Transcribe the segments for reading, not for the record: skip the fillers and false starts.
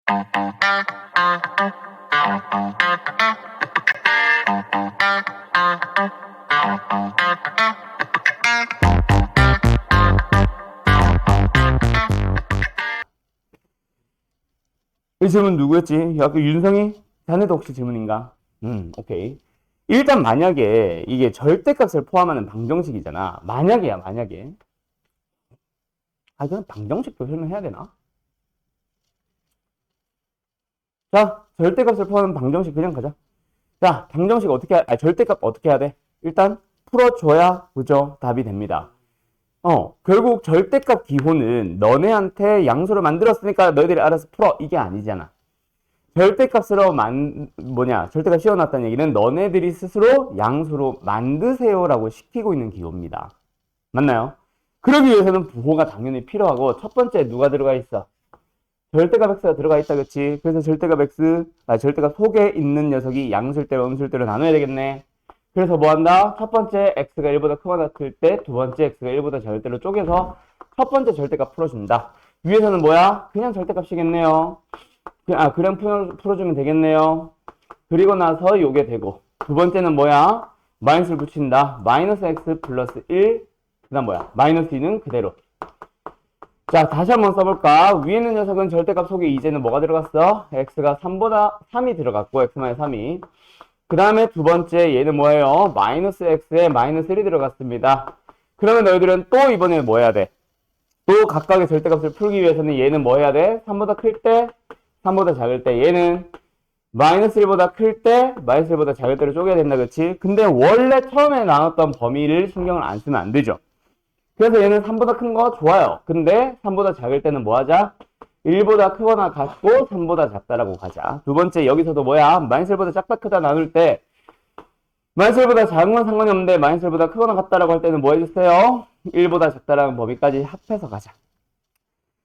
이 질문 누구였지? 아까 윤성이? 자네도 혹시 질문인가? 오케이. 일단 만약에 이게 절대값을 포함하는 방정식이잖아. 만약에야, 만약에. 아, 그럼 방정식도 설명해야 되나? 자, 절대값을 포함하는 방정식 그냥 가자. 자, 방정식 어떻게, 절대값 어떻게 해야 돼? 일단 풀어줘야, 그죠? 답이 됩니다. 결국 절대값 기호는 너네한테 양수를 만들었으니까 너희들이 알아서 풀어. 이게 아니잖아. 절대값으로 절대값 씌워놨다는 얘기는 너네들이 스스로 양수로 만드세요라고 시키고 있는 기호입니다. 맞나요? 그러기 위해서는 부호가 당연히 필요하고 첫 번째 누가 들어가 있어? 절대값 x가 들어가 있다, 그치? 그래서 절대값 속에 있는 녀석이 양수일대로 음수일대로 나눠야 되겠네. 그래서 뭐 한다? 첫 번째 x가 1보다 크거나 클 때 두 번째 x가 1보다 작을 때로 쪼개서 첫 번째 절대값 풀어준다. 위에서는 뭐야? 그냥 절대값이겠네요. 그냥 풀어주면 되겠네요. 그리고 나서 요게 되고 두 번째는 뭐야? 마이너스를 붙인다. 마이너스 x 플러스 1. 그 다음 뭐야? 마이너스 2는 그대로. 자, 다시 한번 써볼까? 위에 있는 녀석은 절대값 속에 이제는 뭐가 들어갔어? x가 3이 들어갔고 x-3이. 그 다음에 두 번째 얘는 뭐예요? 마이너스 x에 마이너스 1이 들어갔습니다. 그러면 너희들은 또 이번에 뭐 해야 돼? 또 각각의 절대값을 풀기 위해서는 얘는 뭐 해야 돼? 3보다 클 때, 3보다 작을 때. 얘는 마이너스 1보다 클 때, 마이너스 1보다 작을 때로 쪼개야 된다, 그치? 근데 원래 처음에 나눴던 범위를 신경을 안 쓰면 안 되죠. 그래서 얘는 3보다 큰 거 좋아요. 근데 3보다 작을 때는 뭐 하자? 1보다 크거나 같고 3보다 작다라고 가자. 두 번째 여기서도 뭐야? 마이너스 1보다 작다 크다 나눌 때 마이너스 1보다 작은 건 상관이 없는데 마이너스 1보다 크거나 같다라고 할 때는 뭐 해주세요? 1보다 작다라는 범위까지 합해서 가자.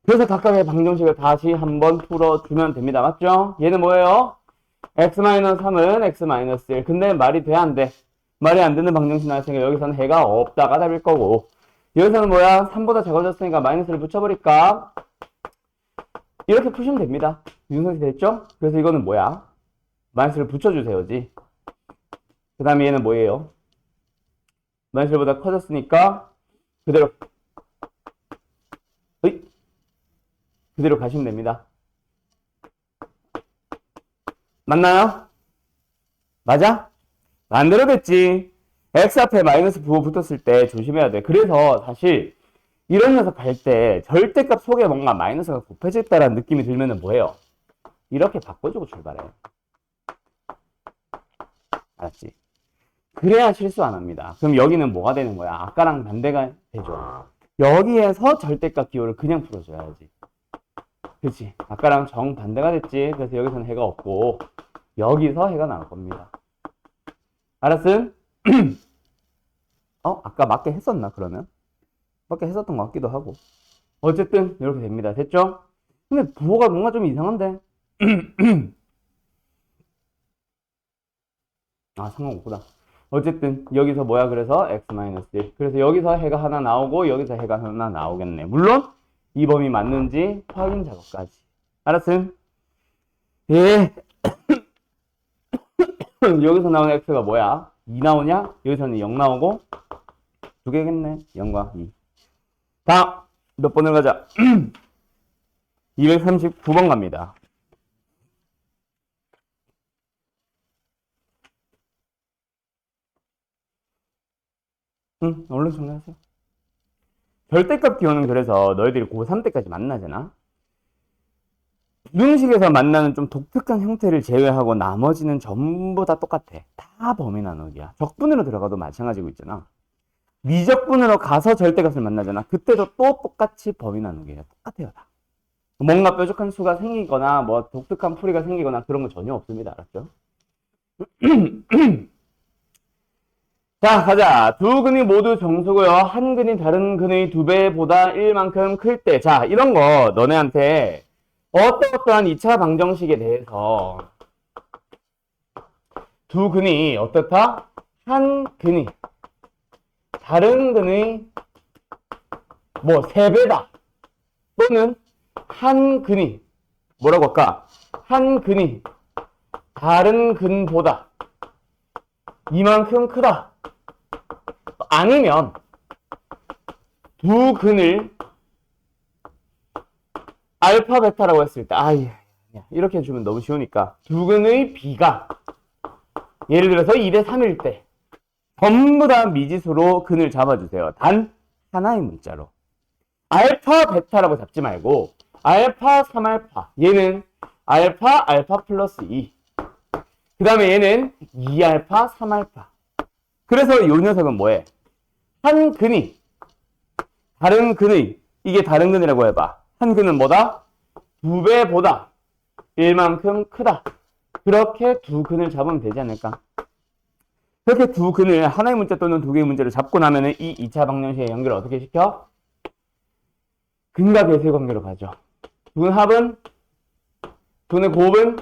그래서 각각의 방정식을 다시 한번 풀어주면 됩니다. 맞죠? 얘는 뭐예요? x-3은 x-1. 근데 말이 돼, 안 돼? 말이 안 되는 방정식 나왔으니까 여기서는 해가 없다가 답일 거고. 여기서는 뭐야? 3보다 작아졌으니까 마이너스를 붙여버릴까? 이렇게 푸시면 됩니다. 윤석이 됐죠? 그래서 이거는 뭐야? 마이너스를 붙여주세요지. 그 다음에 얘는 뭐예요? 마이너스 1보다 커졌으니까 그대로 그대로 가시면 됩니다. 맞나요? 맞아? 반대로 됐지. x 앞에 마이너스 부호 붙었을 때 조심해야 돼. 그래서 사실 이런 녀석 갈 때 절대값 속에 뭔가 마이너스가 곱해졌다라는 느낌이 들면은 뭐예요? 이렇게 바꿔주고 출발해. 알았지? 그래야 실수 안 합니다. 그럼 여기는 뭐가 되는 거야? 아까랑 반대가 되죠. 여기에서 절대값 기호를 그냥 풀어줘야지. 그치? 아까랑 정반대가 됐지. 그래서 여기서는 해가 없고 여기서 해가 나올 겁니다. 알았음? 아까 맞게 했었나 그러면? 맞게 했었던 것 같기도 하고. 어쨌든 이렇게 됩니다. 됐죠? 근데 부호가 뭔가 좀 이상한데? 상관없구나. 어쨌든 여기서 뭐야? 그래서 x-1. 그래서 여기서 해가 하나 나오고 여기서 해가 하나 나오겠네. 물론 이 범위 맞는지 확인 작업까지. 알았음? 예. 여기서 나오는 x가 뭐야? 2 나오냐? 여기서는 0 나오고 두 개겠네. 0과 2. 다음 몇 번을 가자. 239번 갑니다. 얼른 정리하세요. 절대값 기호는 그래서 너희들이 고3 때까지 만나잖아. 부등식에서 만나는 좀 독특한 형태를 제외하고 나머지는 전부 다 똑같아. 다 범위 나누기야. 적분으로 들어가도 마찬가지고 있잖아. 미적분으로 가서 절대값을 만나잖아. 그때도 또 똑같이 범위 나누기야. 똑같아요, 다. 뭔가 뾰족한 수가 생기거나 뭐 독특한 풀이가 생기거나 그런 건 전혀 없습니다. 알았죠? 자, 가자. 두 근이 모두 정수고요. 한 근이 다른 근의 2배보다 1만큼 클 때. 자, 이런 거 너네한테 어떠한 2차 방정식에 대해서 두 근이 어떻다? 한 근이 다른 근의 뭐 3배다. 또는 한 근이 뭐라고 할까? 한 근이 다른 근보다 이만큼 크다. 아니면 두 근을 알파, 베타라고 했을 때, 이렇게 해주면 너무 쉬우니까. 두 근의 비가, 예를 들어서 2대 3일 때, 전부 다 미지수로 근을 잡아주세요. 단 하나의 문자로. 알파, 베타라고 잡지 말고, 알파, 3알파. 얘는 알파, 알파 플러스 2. 그 다음에 얘는 2알파, 3알파. 그래서 이 녀석은 뭐해? 한 근이, 다른 근의, 이게 다른 근이라고 해봐. 한 근은 뭐다? 두 배보다 1만큼 크다. 그렇게 두 근을 잡으면 되지 않을까? 그렇게 두 근을 하나의 문자 또는 두 개의 문자를 잡고 나면은 이 2차 방정식의 연결을 어떻게 시켜? 근과 계수의 관계로 가죠. 두 근의 합은? 두 근의 곱은?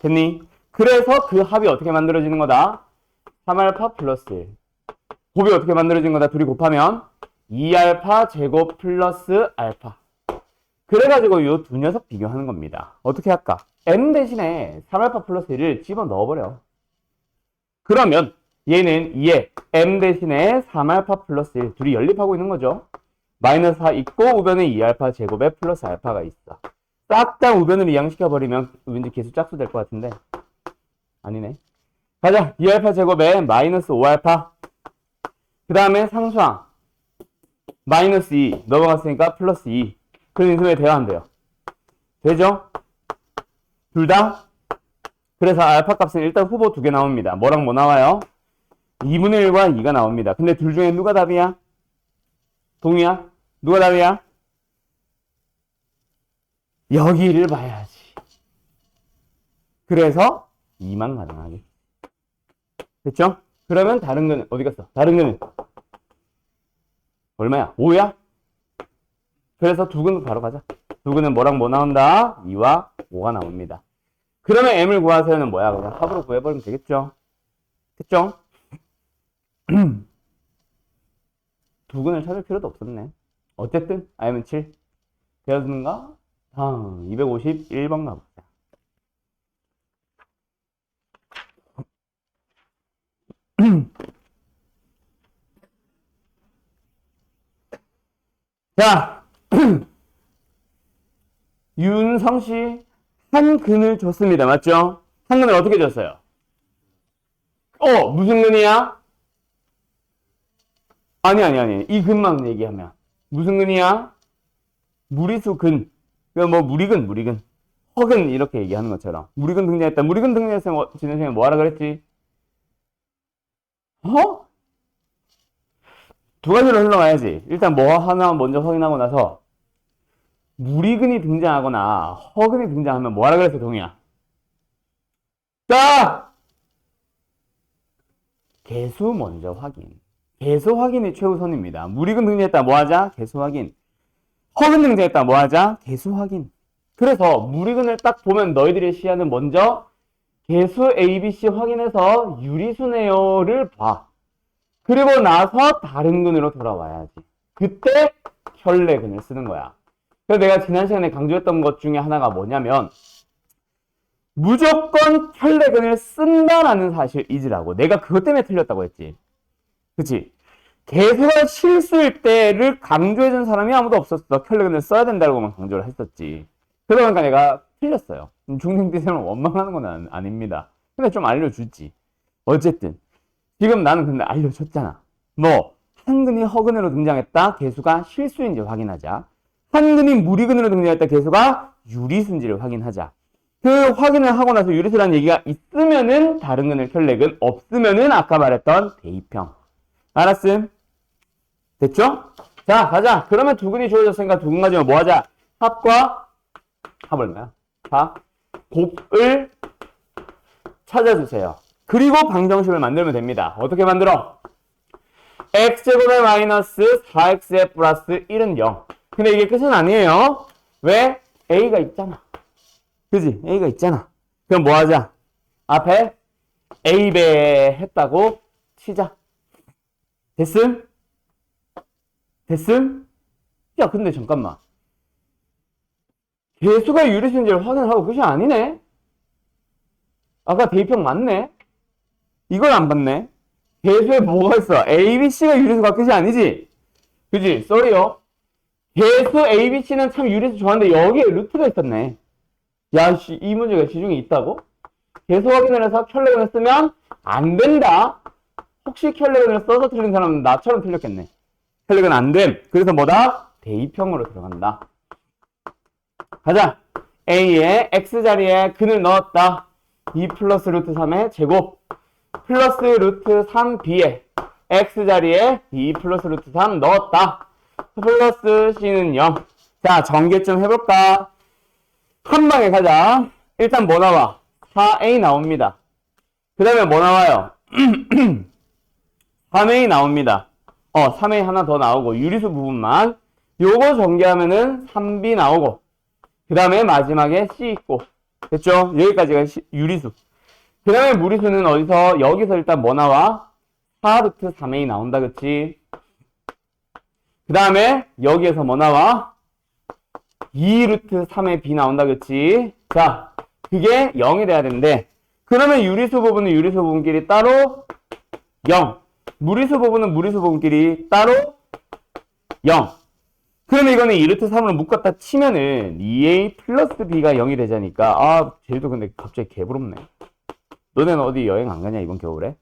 됐니? 그래서 그 합이 어떻게 만들어지는 거다? 3알파 플러스 1. 곱이 어떻게 만들어진 거다? 둘이 곱하면 2알파 제곱 플러스 알파. 그래가지고 이 두 녀석 비교하는 겁니다. 어떻게 할까? m 대신에 3알파 플러스 1을 집어넣어버려. 그러면 얘는 2에 m 대신에 3알파 플러스 1 둘이 연립하고 있는 거죠. 마이너스 4 있고 우변에 2알파 제곱에 플러스 알파가 있어. 싹 다 우변으로 이항시켜버리면 왠지 계수 짝수 될 것 같은데 아니네. 가자. 2알파 제곱에 마이너스 5알파. 그 다음에 상수항 마이너스 2 넘어갔으니까 플러스 2. 그런 인수분해 돼야 한대요. 되죠? 둘 다? 그래서 알파 값은 일단 후보 두 개 나옵니다. 뭐랑 뭐 나와요? 2분의 1과 2가 나옵니다. 근데 둘 중에 누가 답이야? 동이야? 누가 답이야? 여기를 봐야지. 그래서 2만 가능하게. 됐죠? 그러면 다른 거는 어디 갔어? 다른 거는 얼마야? 5야? 그래서 두 근은 바로 가자. 두 근은 뭐랑 뭐 나온다? 2와 5가 나옵니다. 그러면 m을 구하세요는 뭐야? 그냥 합으로 구해버리면 되겠죠? 됐죠? 두 근을 찾을 필요도 없었네. 어쨌든 I면 7 되었는가? 251번 가보자. 자, 윤성씨 한 근을 줬습니다. 맞죠? 한 근을 어떻게 줬어요? 무슨 근이야? 아니. 이 근만 얘기하면 무슨 근이야? 무리수 근. 그러니까 뭐 무리근. 허근 이렇게 얘기하는 것처럼. 무리근 등장했다. 무리근 등장했으면 지난 시간에 뭐 하라 그랬지? 두 가지로 흘러가야지. 일단 뭐 하나 먼저 확인하고 나서 무리근이 등장하거나 허근이 등장하면 뭐 하라 그랬어, 동이야? 자! 개수 먼저 확인. 개수 확인이 최우선입니다. 무리근 등장했다. 뭐 하자? 개수 확인. 허근 등장했다. 뭐 하자? 개수 확인. 그래서 무리근을 딱 보면 너희들의 시야는 먼저 개수 ABC 확인해서 유리수네요를 봐. 그리고 나서 다른 근으로 돌아와야지. 그때 혈례근을 쓰는 거야. 그래서 내가 지난 시간에 강조했던 것 중에 하나가 뭐냐면 무조건 혈례근을 쓴다라는 사실 잊으라고. 내가 그것 때문에 틀렸다고 했지. 그치? 개수가 실수일 때를 강조해준 사람이 아무도 없었어. 혈례근을 써야 된다고만 강조를 했었지. 그러다 보니까 내가 틀렸어요. 중등비생을 원망하는 건 아닙니다. 근데 좀 알려주지. 어쨌든 지금 나는 근데 알려줬잖아. 뭐 한근이 허근으로 등장했다. 개수가 실수인지 확인하자. 한근이 무리근으로 등장했다. 개수가 유리수인지를 확인하자. 그 확인을 하고 나서 유리수라는 얘기가 있으면은 다른 근을 혈례근, 없으면은 아까 말했던 대입형. 알았음? 됐죠? 자, 가자. 그러면 두 근이 주어졌으니까 두 근 가지면 뭐 하자? 합과 합 얼마야? 곱을 찾아주세요. 그리고 방정식을 만들면 됩니다. 어떻게 만들어? x제곱에 마이너스 4x에 플러스 1은 0. 근데 이게 끝은 아니에요. 왜? a가 있잖아. 그지? a가 있잖아. 그럼 뭐 하자? 앞에 a배 했다고 치자. 됐음? 야, 근데 잠깐만. 개수가 유리수인지를 확인하고 끝이 아니네? 아까 대입형 맞네? 이걸 안 봤네? 개수에 뭐가 있어? A, B, C가 유리수가 끝이 아니지? 그지? 쏘리요. 개수 A, B, C는 참 유리수 좋아하는데 여기에 루트가 있었네. 야, 이 문제가 시중에 있다고? 개수 확인을 해서 켤레근을 쓰면 안 된다. 혹시 켤레근을 써서 틀린 사람은 나처럼 틀렸겠네. 켤레근 안 됨. 그래서 뭐다? 대입형으로 들어간다. 가자. A에 X자리에 근을 넣었다. 2 플러스 루트 3의 제곱 플러스 루트 3B에 X자리에 2 플러스 루트 3 넣었다. 플러스 C는 0. 자, 전개점 해볼까? 한 방에 가자. 일단 뭐 나와? 4A 나옵니다. 그 다음에 뭐 나와요? 3A 나옵니다. 3A 하나 더 나오고 유리수 부분만 요거 전개하면은 3B 나오고 그 다음에 마지막에 C 있고 됐죠? 여기까지가 유리수. 그 다음에 무리수는 어디서? 여기서 일단 뭐 나와? 4루트 3A 나온다 그치? 그 다음에 여기에서 뭐 나와? 2루트 3의 B 나온다 그치? 자, 그게 0이 돼야 되는데 그러면 유리수 부분은 유리수 부분끼리 따로 0, 무리수 부분은 무리수 부분끼리 따로 0. 그러면 이거는 2루트 3으로 묶었다 치면은 2A 플러스 B가 0이 되자니까 쟤도 근데 갑자기 개부럽네. 너네는 어디 여행 안 가냐 이번 겨울에?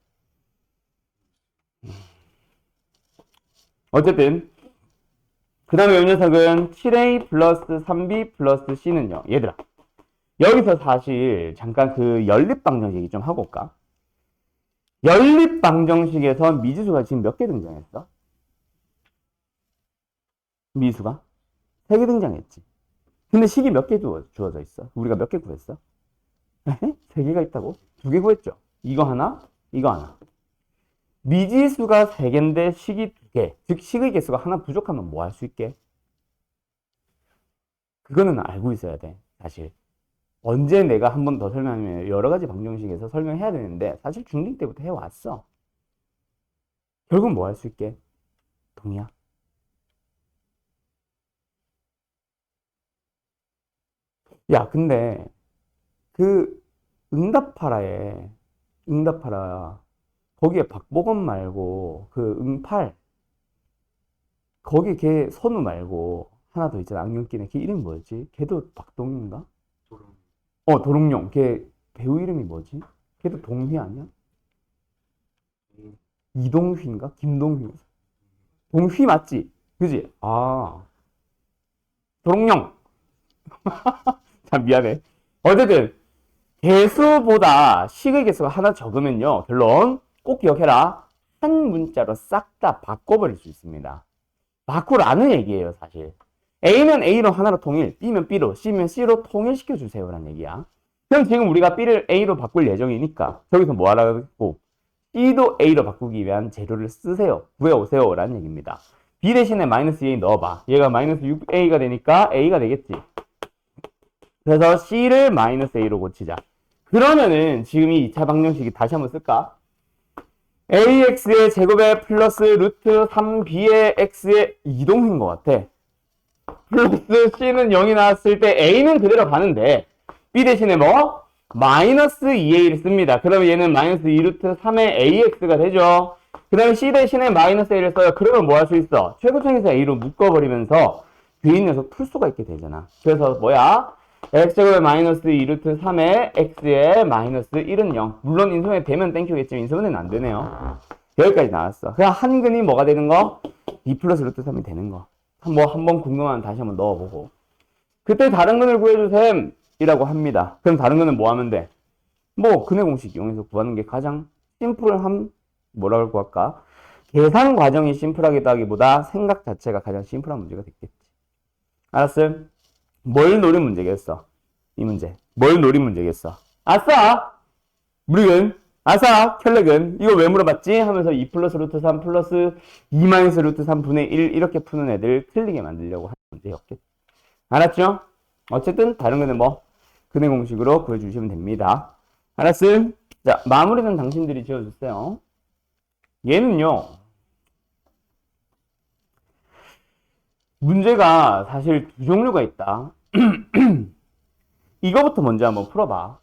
어쨌든 그 다음에 이 녀석은 7A 플러스 3B 플러스 C는요. 얘들아 여기서 사실 잠깐 그 연립방정식 얘기 좀 하고 올까? 연립방정식에서 미지수가 지금 몇 개 등장했어? 미수가? 3개 등장했지. 근데 식이 몇 개 주어져 있어? 우리가 몇 개 구했어? 3개가 있다고? 2개 구했죠? 이거 하나, 이거 하나. 미지수가 3개인데 식이 2개. 즉 식의 개수가 하나 부족하면 뭐 할 수 있게? 그거는 알고 있어야 돼. 사실. 언제 내가 한 번 더 설명하면 여러 가지 방정식에서 설명해야 되는데 사실 중2 때부터 해왔어. 결국 뭐 할 수 있게? 동의야? 야, 근데 그 응답하라 거기에 박보검 말고 그 응팔 거기 걔 선우 말고 하나 더 있잖아. 안경 끼네. 걔 이름이 뭐였지? 걔도 박동인가? 도롱뇽. 걔 배우 이름이 뭐지? 걔도 동휘 아니야? 이동휘인가? 김동휘. 동휘 맞지? 그지? 도롱뇽. 참 미안해. 어쨌든 개수보다 식의 개수가 하나 적으면요. 결론 꼭 기억해라. 한 문자로 싹 다 바꿔버릴 수 있습니다. 바꾸라는 얘기예요, 사실. A는 A로 하나로 통일, B면 B로, C면 C로 통일시켜주세요라는 얘기야. 그럼 지금 우리가 B를 A로 바꿀 예정이니까 저기서 뭐 하라고 했고 B도 A로 바꾸기 위한 재료를 쓰세요. 구해오세요 라는 얘기입니다. B 대신에 마이너스 2A 넣어봐. 얘가 마이너스 6A가 되니까 A가 되겠지. 그래서 C를 마이너스 A로 고치자. 그러면은 지금 이 2차 방정식이 다시 한번 쓸까? AX의 제곱에 플러스 루트 3B의 X의 이동인 것 같아. 플러스 C는 0이 나왔을 때 A는 그대로 가는데 B 대신에 뭐? 마이너스 2A를 씁니다. 그러면 얘는 마이너스 2루트 3의 AX가 되죠. 그 다음에 C 대신에 마이너스 A를 써요. 그러면 뭐 할 수 있어? 최고차에서 A로 묶어버리면서 뒤인 녀석 풀 수가 있게 되잖아. 그래서 뭐야? X제곱에 마이너스 2루트 3의 X에 마이너스 1은 0. 물론 인수분해 되면 땡큐겠지만 인수분해는 안 되네요. 여기까지 나왔어. 그냥 한근이 뭐가 되는 거? 2 플러스 루트 3이 되는 거. 한번 궁금하면 다시 한번 넣어보고. 그때 다른 근을 구해주셈 이라고 합니다. 그럼 다른 근은 뭐 하면 돼? 뭐 근의 공식 이용해서 구하는 게 가장 뭐라고 할까? 계산 과정이 심플하기도 하기보다 생각 자체가 가장 심플한 문제가 됐겠지. 알았음? 뭘 노린 문제겠어? 이 문제. 뭘 노린 문제겠어? 아싸! 무리근, 아싸! 켈렉은 이거 왜 물어봤지? 하면서 2 플러스 루트 3 플러스 2 마이너스 루트 3분의 1 이렇게 푸는 애들 틀리게 만들려고 하는 문제였겠지. 알았죠? 어쨌든 다른 거는 뭐 근의 공식으로 구해주시면 됩니다. 알았음? 자, 마무리는 당신들이 지어주세요. 얘는요. 문제가 사실 두 종류가 있다. 이거부터 먼저 한번 풀어봐.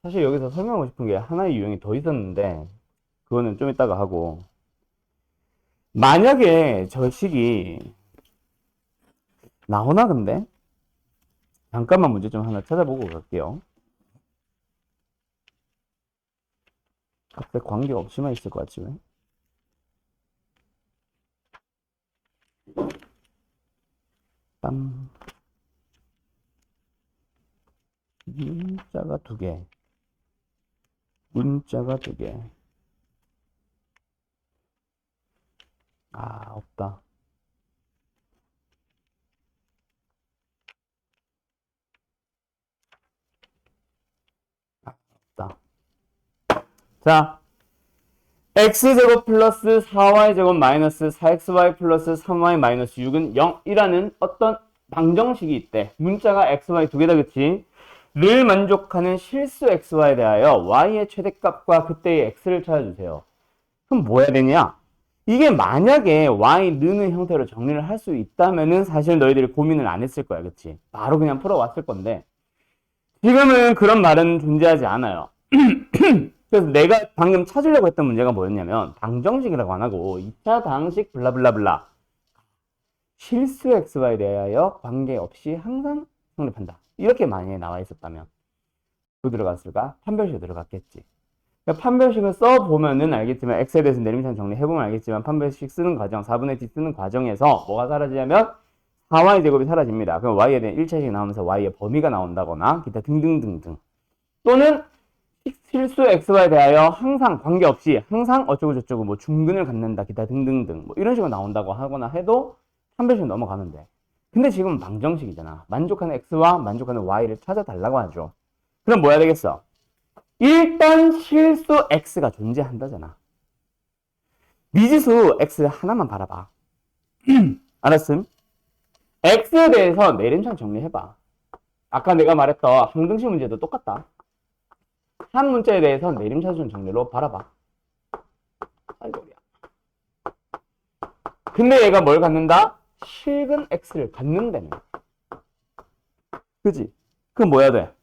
사실 여기서 설명하고 싶은 게 하나의 유형이 더 있었는데 그거는 좀 이따가 하고, 만약에 저 식이 나오나 근데? 잠깐만 문제 좀 하나 찾아보고 갈게요. 갑자기 관계가 없이만 있을 것 같지 왜? 빰. 문자가 두 개. 문자가 두 개. 아, 없다. 없다. 자, x제곱 플러스 4y제곱 마이너스 4xy 플러스 3y 마이너스 6은 0이라는 어떤 방정식이 있대. 문자가 xy 두 개다, 그치? 를 만족하는 실수 xy에 대하여 y의 최대값과 그때의 x를 찾아주세요. 그럼 뭐 해야 되냐? 이게 만약에 y 느는 형태로 정리를 할 수 있다면은 사실 너희들이 고민을 안 했을 거야, 그치? 바로 그냥 풀어왔을 건데 지금은 그런 말은 존재하지 않아요. 그래서 내가 방금 찾으려고 했던 문제가 뭐였냐면 방정식이라고 안 하고 2차 방식 블라블라블라 실수 xy에 대하여 관계없이 항상 성립한다. 이렇게 많이 나와 있었다면 뭐 들어갔을까? 판별식으로 들어갔겠지. 그러니까 판별식을 써보면은 알겠지만 x에 대해서 내림차는 정리해보면 알겠지만 판별식 쓰는 과정, 4분의 t 쓰는 과정에서 뭐가 사라지냐면 4y 제곱이 사라집니다. 그럼 y에 대한 1차식이 나오면서 y의 범위가 나온다거나 기타 등등등등. 또는 실수 xy에 대하여 항상 관계없이 항상 어쩌고 저쩌고 뭐 중근을 갖는다 기타 등등등 뭐 이런 식으로 나온다고 하거나 해도 판별식 넘어가면 돼. 근데 지금 방정식이잖아. 만족하는 x와 만족하는 y를 찾아달라고 하죠. 그럼 뭐 해야 되겠어? 일단 실수 x가 존재한다잖아. 미지수 x 하나만 바라봐. 알았음? x에 대해서 내림차는 정리해봐. 아까 내가 말했던 항등식 문제도 똑같다. 한 문자에 대해서 내림차순 정리로 바라봐. 아이고야. 근데 얘가 뭘 갖는다? 실근 x를 갖는다며. 그지? 그럼 뭐 해야 돼?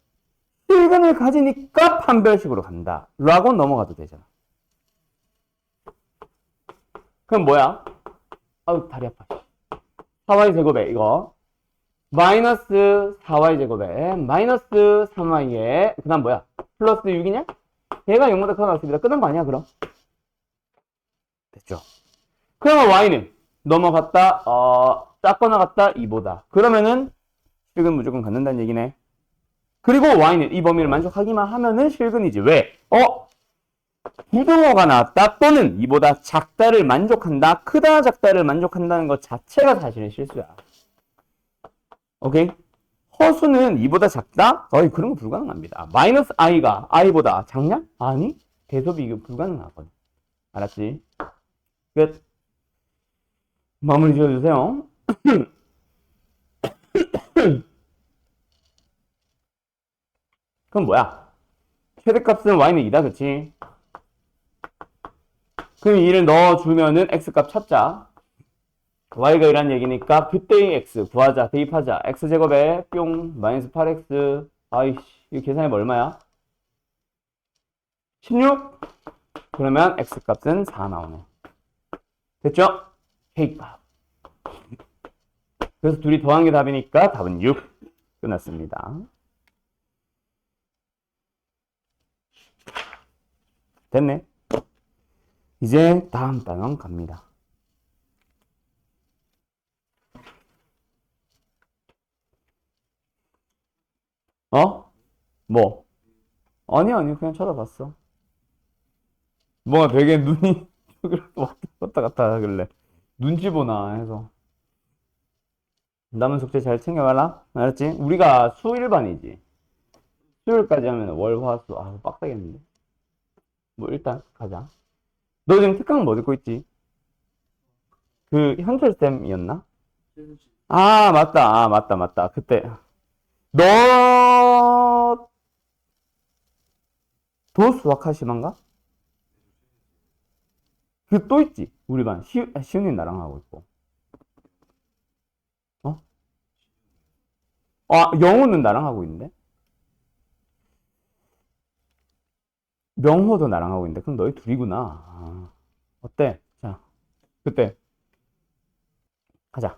실근을 가지니까 판별식으로 간다. 라고 넘어가도 되잖아. 그럼 뭐야? 아우, 다리 아파. 4y 제곱에 이거. 마이너스 4y 제곱에 마이너스 3y에 그 다음 뭐야? 플러스 6이냐? 얘가 0보다 커 나왔습니다. 끝난 거 아니야 그럼? 됐죠? 그러면 y는 넘어갔다 작거나 같다 2보다. 그러면은 실근 무조건 갖는다는 얘기네. 그리고 y는 이 범위를 만족하기만 하면은 실근이지. 왜? 부등호가 나왔다 또는 이보다 작다를 만족한다, 크다 작다를 만족한다는 것 자체가 사실은 실수야. 오케이? 허수는 이보다 작다? 그런 거 불가능합니다. 마이너스 i가 i보다 작냐? 아니, 대소비 이거 불가능하거든. 알았지? 끝. 마무리 지어주세요. 그럼 뭐야? 최대값은 y는 2다, 그치? 그럼 2를 넣어주면은 x값 찾자. y가 1란 얘기니까 그때의 x 구하자, 대입하자. x제곱에 뿅 마이너스 8x. 아이씨, 이거 계산해보면 얼마야? 16? 그러면 x값은 4 나오네. 됐죠? k값. 그래서 둘이 더한 게 답이니까 답은 6. 끝났습니다. 됐네. 이제 다음 단원 갑니다. 뭐? 아니, 그냥 쳐다봤어. 뭔가 되게 눈이 왔다 갔다 하길래 눈치 보나 해서. 남은 숙제 잘 챙겨가라. 알았지? 우리가 수일반이지. 수요일까지 하면 월, 화, 수. 빡세겠는데. 뭐 일단 가자. 너 지금 특강 뭐 듣고 있지? 그 현철쌤이었나? 맞다. 그때 너 도 수학할 시간가? 그 또 있지. 우리 반 시훈이 나랑 하고 있고. 아, 영호는 나랑 하고 있는데? 명호도 나랑 하고 있는데? 그럼 너희 둘이구나. 아, 어때? 자, 그때 하자.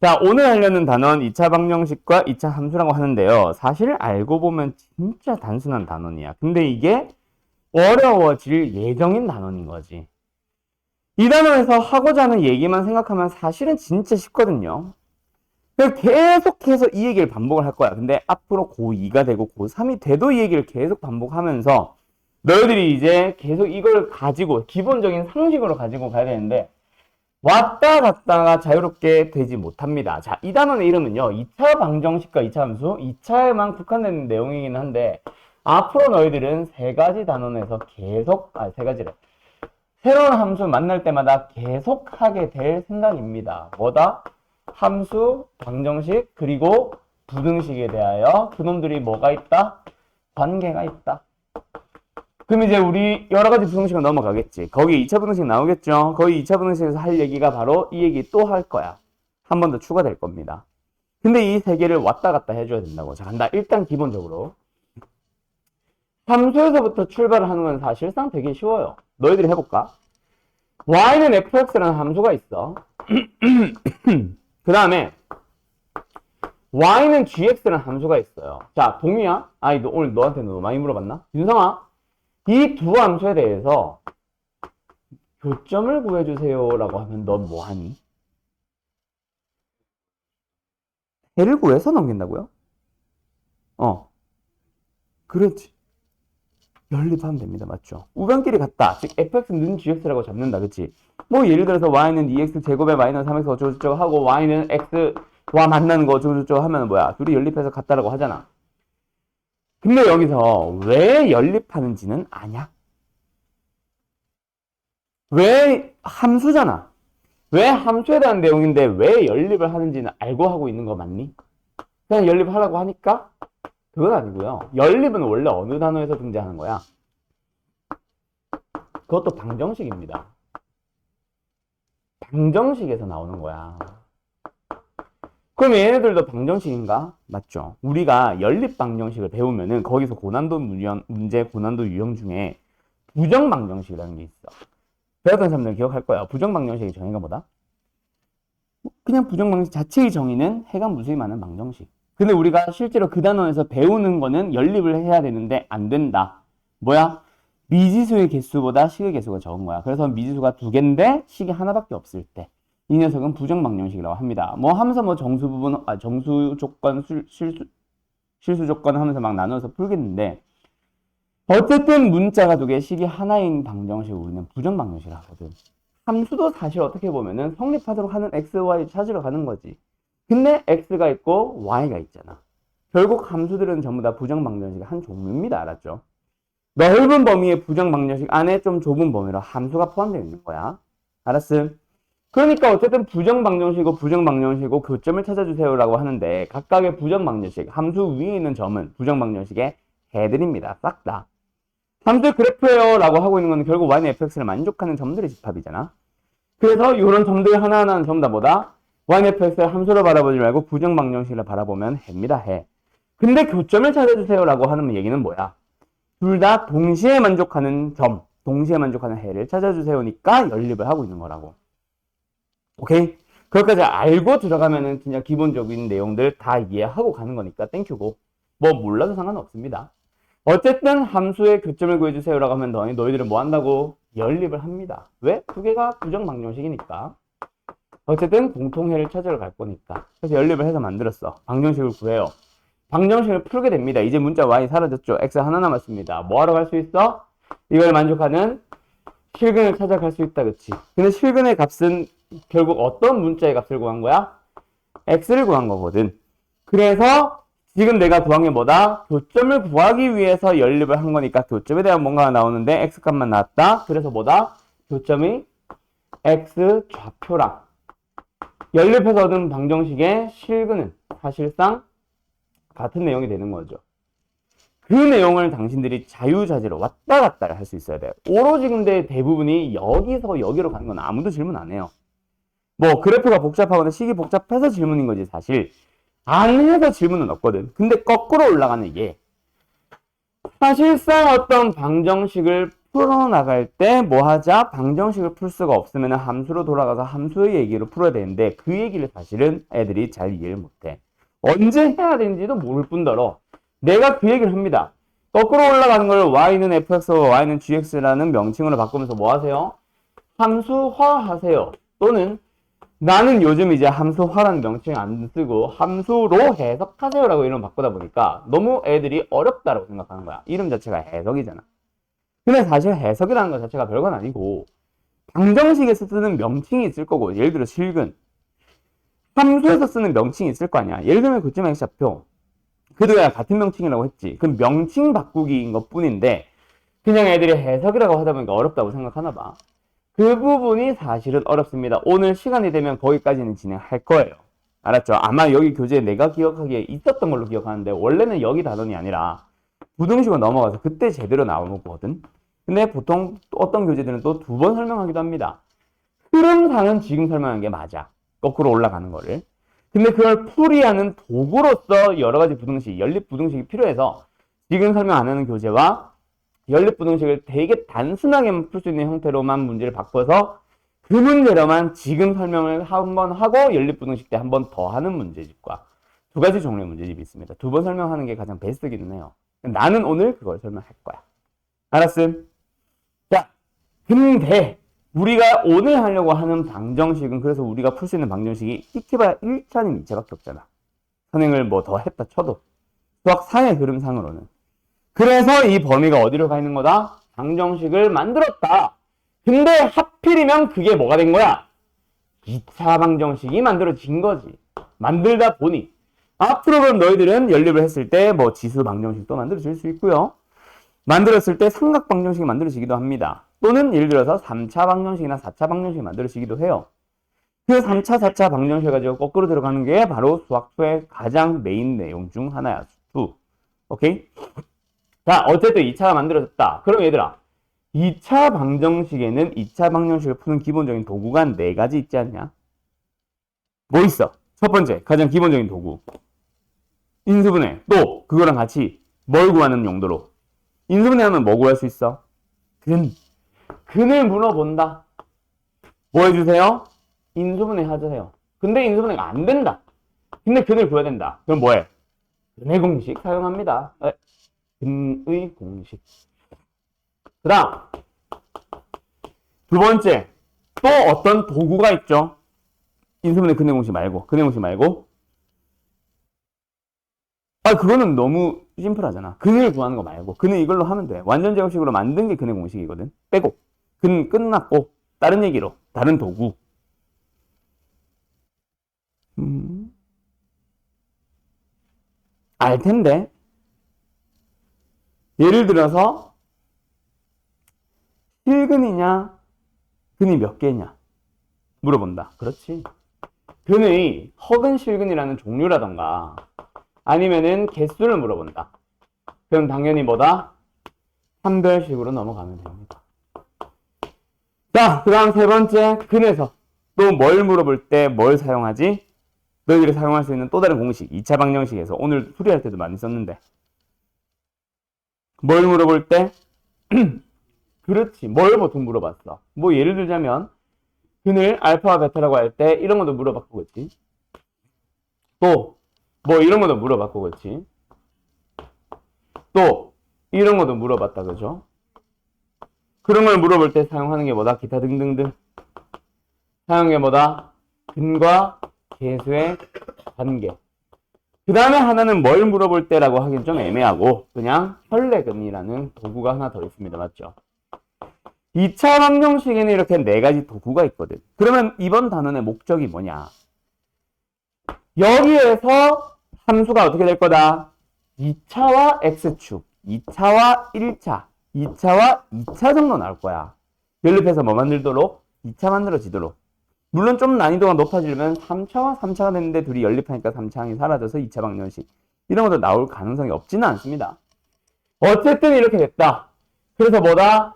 자, 오늘 하려는 단원 2차 방정식과 2차 함수라고 하는데요. 사실 알고 보면 진짜 단순한 단원이야. 근데 이게 어려워질 예정인 단원인 거지. 이 단원에서 하고자 하는 얘기만 생각하면 사실은 진짜 쉽거든요. 계속해서 이 얘기를 반복을 할 거야. 근데 앞으로 고2가 되고 고3이 돼도 이 얘기를 계속 반복하면서 너희들이 이제 계속 이걸 가지고 기본적인 상식으로 가지고 가야 되는데 왔다 갔다가 자유롭게 되지 못합니다. 자, 이 단원의 이름은요. 2차 방정식과 2차 함수, 2차에만 국한된 내용이긴 한데 앞으로 너희들은 세 가지 단원에서 계속, 세 가지래. 새로운 함수 만날 때마다 계속 하게 될 생각입니다. 뭐다? 함수, 방정식, 그리고 부등식에 대하여 그놈들이 뭐가 있다? 관계가 있다. 그럼 이제 우리 여러 가지 부등식을 넘어가겠지. 거기 2차 부등식 나오겠죠. 거기 2차 부등식에서 할 얘기가 바로 이 얘기 또 할 거야. 한 번 더 추가될 겁니다. 근데 이 세 개를 왔다 갔다 해줘야 된다고. 자, 간다. 일단 기본적으로 함수에서부터 출발을 하는 건 사실상 되게 쉬워요. 너희들이 해볼까? y는 fx라는 함수가 있어. 그 다음에 y는 gx라는 함수가 있어요. 자, 동희야? 아니, 오늘 너한테 너무 많이 물어봤나? 윤성아? 이 두 함수에 대해서 교점을 구해주세요 라고 하면 넌 뭐하니? 해를 구해서 넘긴다고요? 그렇지. 연립하면 됩니다. 맞죠? 우변끼리 같다. 즉 fx는 gx라고 잡는다. 그치? 뭐 예를 들어서 y는 2x 제곱에 마이너스 3x 어쩌고저쩌고 하고 y는 x와 만나는 거 어쩌고저쩌고 하면 뭐야? 둘이 연립해서 같다라고 하잖아. 근데 여기서 왜 연립하는지는 아냐? 왜 함수잖아. 왜 함수에 대한 내용인데 왜 연립을 하는지는 알고 하고 있는 거 맞니? 그냥 연립하라고 하니까? 그건 아니고요. 연립은 원래 어느 단어에서 등장하는 거야? 그것도 방정식입니다. 방정식에서 나오는 거야. 그럼 얘네들도 방정식인가? 맞죠. 우리가 연립 방정식을 배우면은 거기서 고난도 문제, 고난도 유형 중에 부정 방정식이라는 게 있어. 배웠던 사람들은 기억할 거야. 부정 방정식의 정의가 뭐다? 그냥 부정 방정식 자체의 정의는 해가 무수히 많은 방정식. 근데 우리가 실제로 그 단원에서 배우는 거는 연립을 해야 되는데 안 된다. 뭐야? 미지수의 개수보다 식의 개수가 적은 거야. 그래서 미지수가 2개인데 식이 하나밖에 없을 때 이 녀석은 부정 방정식이라고 합니다. 뭐 하면서 뭐 정수 부분, 정수 조건, 실수 조건 하면서 막 나눠서 풀겠는데 어쨌든 문자가 2개, 식이 하나인 방정식을 우리는 부정 방정식을 하거든. 함수도 사실 어떻게 보면은 성립하도록 하는 x, y 찾으러 가는 거지. 근데 x가 있고 y가 있잖아. 결국 함수들은 전부 다 부정 방정식의 한 종류입니다. 알았죠? 넓은 범위의 부정 방정식 안에 좀 좁은 범위로 함수가 포함되어 있는 거야. 알았음? 그러니까 어쨌든 부정 방정식이고 부정 방정식이고 교점을 찾아주세요라고 하는데 각각의 부정 방정식, 함수 위에 있는 점은 부정 방정식의 해들입니다. 싹 다. 함수의 그래프예요 라고 하고 있는 건 결국 y는 fx를 만족하는 점들의 집합이잖아. 그래서 이런 점들 하나하나는 전부 다 뭐다? y는 fx를 함수로 바라보지 말고 부정 방정식을 바라보면 해입니다. 해. 근데 교점을 찾아주세요 라고 하는 얘기는 뭐야? 둘 다 동시에 만족하는 점, 동시에 만족하는 해를 찾아주세요니까 연립을 하고 있는 거라고. 오케이? 그것까지 알고 들어가면은 진짜 기본적인 내용들 다 이해하고 가는 거니까 땡큐고. 뭐 몰라도 상관없습니다. 어쨌든 함수의 교점을 구해주세요라고 하면 너희들은 뭐 한다고? 연립을 합니다. 왜? 2개가 부정 방정식이니까. 어쨌든 공통해를 찾으러 갈 거니까. 그래서 연립을 해서 만들었어. 방정식을 구해요. 방정식을 풀게 됩니다. 이제 문자 y 사라졌죠. x 하나 남았습니다. 뭐하러 갈 수 있어? 이걸 만족하는 실근을 찾아갈 수 있다. 그치? 근데 실근의 값은 결국 어떤 문자의 값을 구한 거야? x를 구한 거거든. 그래서 지금 내가 구한 게 뭐다? 교점을 구하기 위해서 연립을 한 거니까 교점에 대한 뭔가가 나오는데 x값만 나왔다. 그래서 뭐다? 교점이 x 좌표랑 연립해서 얻은 방정식의 실근은 사실상 같은 내용이 되는 거죠. 그 내용을 당신들이 자유자재로 왔다 갔다 할 수 있어야 돼요. 오로지 근데 대부분이 여기서 여기로 가는 건 아무도 질문 안 해요. 뭐 그래프가 복잡하거나 식이 복잡해서 질문인 거지 사실. 안 해서 질문은 없거든. 근데 거꾸로 올라가는 얘. 사실상 어떤 방정식을 풀어나갈 때 뭐 하자? 방정식을 풀 수가 없으면 함수로 돌아가서 함수의 얘기를 풀어야 되는데 그 얘기를 사실은 애들이 잘 이해를 못해. 언제 해야 되는지도 모를 뿐더러 내가 그 얘기를 합니다. 거꾸로 올라가는 걸 y는 fx와 y는 gx라는 명칭으로 바꾸면서 뭐 하세요? 함수화 하세요. 또는 나는 요즘 이제 함수화라는 명칭 안 쓰고 함수로 해석하세요라고 이름 바꾸다 보니까 너무 애들이 어렵다라고 생각하는 거야. 이름 자체가 해석이잖아. 근데 사실 해석이라는 것 자체가 별건 아니고 방정식에서 쓰는 명칭이 있을 거고, 예를 들어 실근, 함수에서 쓰는 명칭이 있을 거 아니야. 예를 들면 그쯤 x좌표, 그도야 같은 명칭이라고 했지. 그 명칭 바꾸기인 것 뿐인데 그냥 애들이 해석이라고 하다 보니까 어렵다고 생각하나 봐. 그 부분이 사실은 어렵습니다. 오늘 시간이 되면 거기까지는 진행할 거예요. 알았죠? 아마 여기 교재에 내가 기억하기에 있었던 걸로 기억하는데 원래는 여기 단원이 아니라 부등식으로 넘어가서 그때 제대로 나오거든. 근데 보통 어떤 교재들은 또 두 번 설명하기도 합니다. 흐름상은 지금 설명한 게 맞아. 거꾸로 올라가는 거를. 근데 그걸 풀이하는 도구로서 여러 가지 부등식, 연립부등식이 필요해서 지금 설명 안 하는 교재와 연립부등식을 되게 단순하게 풀 수 있는 형태로만 문제를 바꿔서 그 문제로만 지금 설명을 한번 하고 연립부등식 때 한 번 더 하는 문제집과 두 가지 종류의 문제집이 있습니다. 두 번 설명하는 게 가장 베스트기는 해요. 나는 오늘 그걸 설명할 거야. 알았음? 자, 근데 우리가 오늘 하려고 하는 방정식은, 그래서 우리가 풀 수 있는 방정식이 익혀봐야 1차는 2차밖에 없잖아. 선행을 뭐 더 했다 쳐도. 수학 4의 흐름상으로는. 그래서 이 범위가 어디로 가 있는 거다? 방정식을 만들었다. 근데 하필이면 그게 뭐가 된 거야? 2차 방정식이 만들어진 거지. 만들다 보니. 앞으로 그럼 너희들은 연립을 했을 때 뭐 지수 방정식도 만들어질 수 있고요. 만들었을 때 삼각 방정식이 만들어지기도 합니다. 또는 예를 들어서 3차 방정식이나 4차 방정식이 만들어지기도 해요. 그 3차, 4차 방정식을 가지고 거꾸로 들어가는 게 바로 수학투의 가장 메인 내용 중 하나야. 수. 오케이? 자, 어쨌든 2차가 만들어졌다. 그럼 얘들아, 2차 방정식에는 2차 방정식을 푸는 기본적인 도구가 4가지 있지 않냐? 뭐 있어? 첫 번째, 가장 기본적인 도구. 인수분해. 또 그거랑 같이 뭘 구하는 용도로? 인수분해하면 뭐 구할 수 있어? 근을 물어본다. 뭐 해주세요? 인수분해 하세요. 근데 인수분해가 안 된다. 근데 근을 구해야 된다. 그럼 뭐해? 근의 공식 사용합니다. 근의 공식. 그 다음 두 번째, 또 어떤 도구가 있죠? 인수분해 근의 공식 말고, 근의 공식 말고. 그거는 너무 심플하잖아. 근을 구하는 거 말고. 근은 이걸로 하면 돼. 완전 제곱식으로 만든 게 근의 공식이거든. 빼고. 근 끝났고, 다른 얘기로, 다른 도구. 알 텐데. 예를 들어서, 실근이냐, 근이 몇 개냐? 물어본다. 그렇지. 근의 허근 실근이라는 종류라던가, 아니면은 개수를 물어본다. 그럼 당연히 뭐다? 판별식으로 넘어가면 됩니다. 자, 그 다음 세 번째, 근에서 또 뭘 물어볼 때 뭘 사용하지? 너희들이 사용할 수 있는 또 다른 공식, 2차 방정식에서 오늘 풀이할 때도 많이 썼는데 뭘 물어볼 때? 그렇지, 뭘 보통 물어봤어? 뭐 예를 들자면 근을 알파와 베타라고 할 때 이런 것도 물어봤고, 그렇지? 또 뭐 이런 것도 물어봤고, 그렇지? 또 이런 것도 물어봤다, 그죠? 그런 걸 물어볼 때 사용하는 게 뭐다? 기타 등등등. 사용하는 게 뭐다? 근과 계수의 관계. 그 다음에 하나는 뭘 물어볼 때라고 하긴 좀 애매하고 그냥 혈례근이라는 도구가 하나 더 있습니다. 맞죠? 2차 방정식에는 이렇게 4가지 도구가 있거든. 그러면 이번 단원의 목적이 뭐냐? 여기에서 함수가 어떻게 될 거다? 2차와 x축, 2차와 1차, 2차와 2차 정도 나올 거야. 연립해서 뭐 만들도록? 2차 만들어지도록. 물론 좀 난이도가 높아지려면 3차와 3차가 됐는데 둘이 연립하니까 3차항이 사라져서 2차 방정식. 이런 것도 나올 가능성이 없지는 않습니다. 어쨌든 이렇게 됐다. 그래서 뭐다?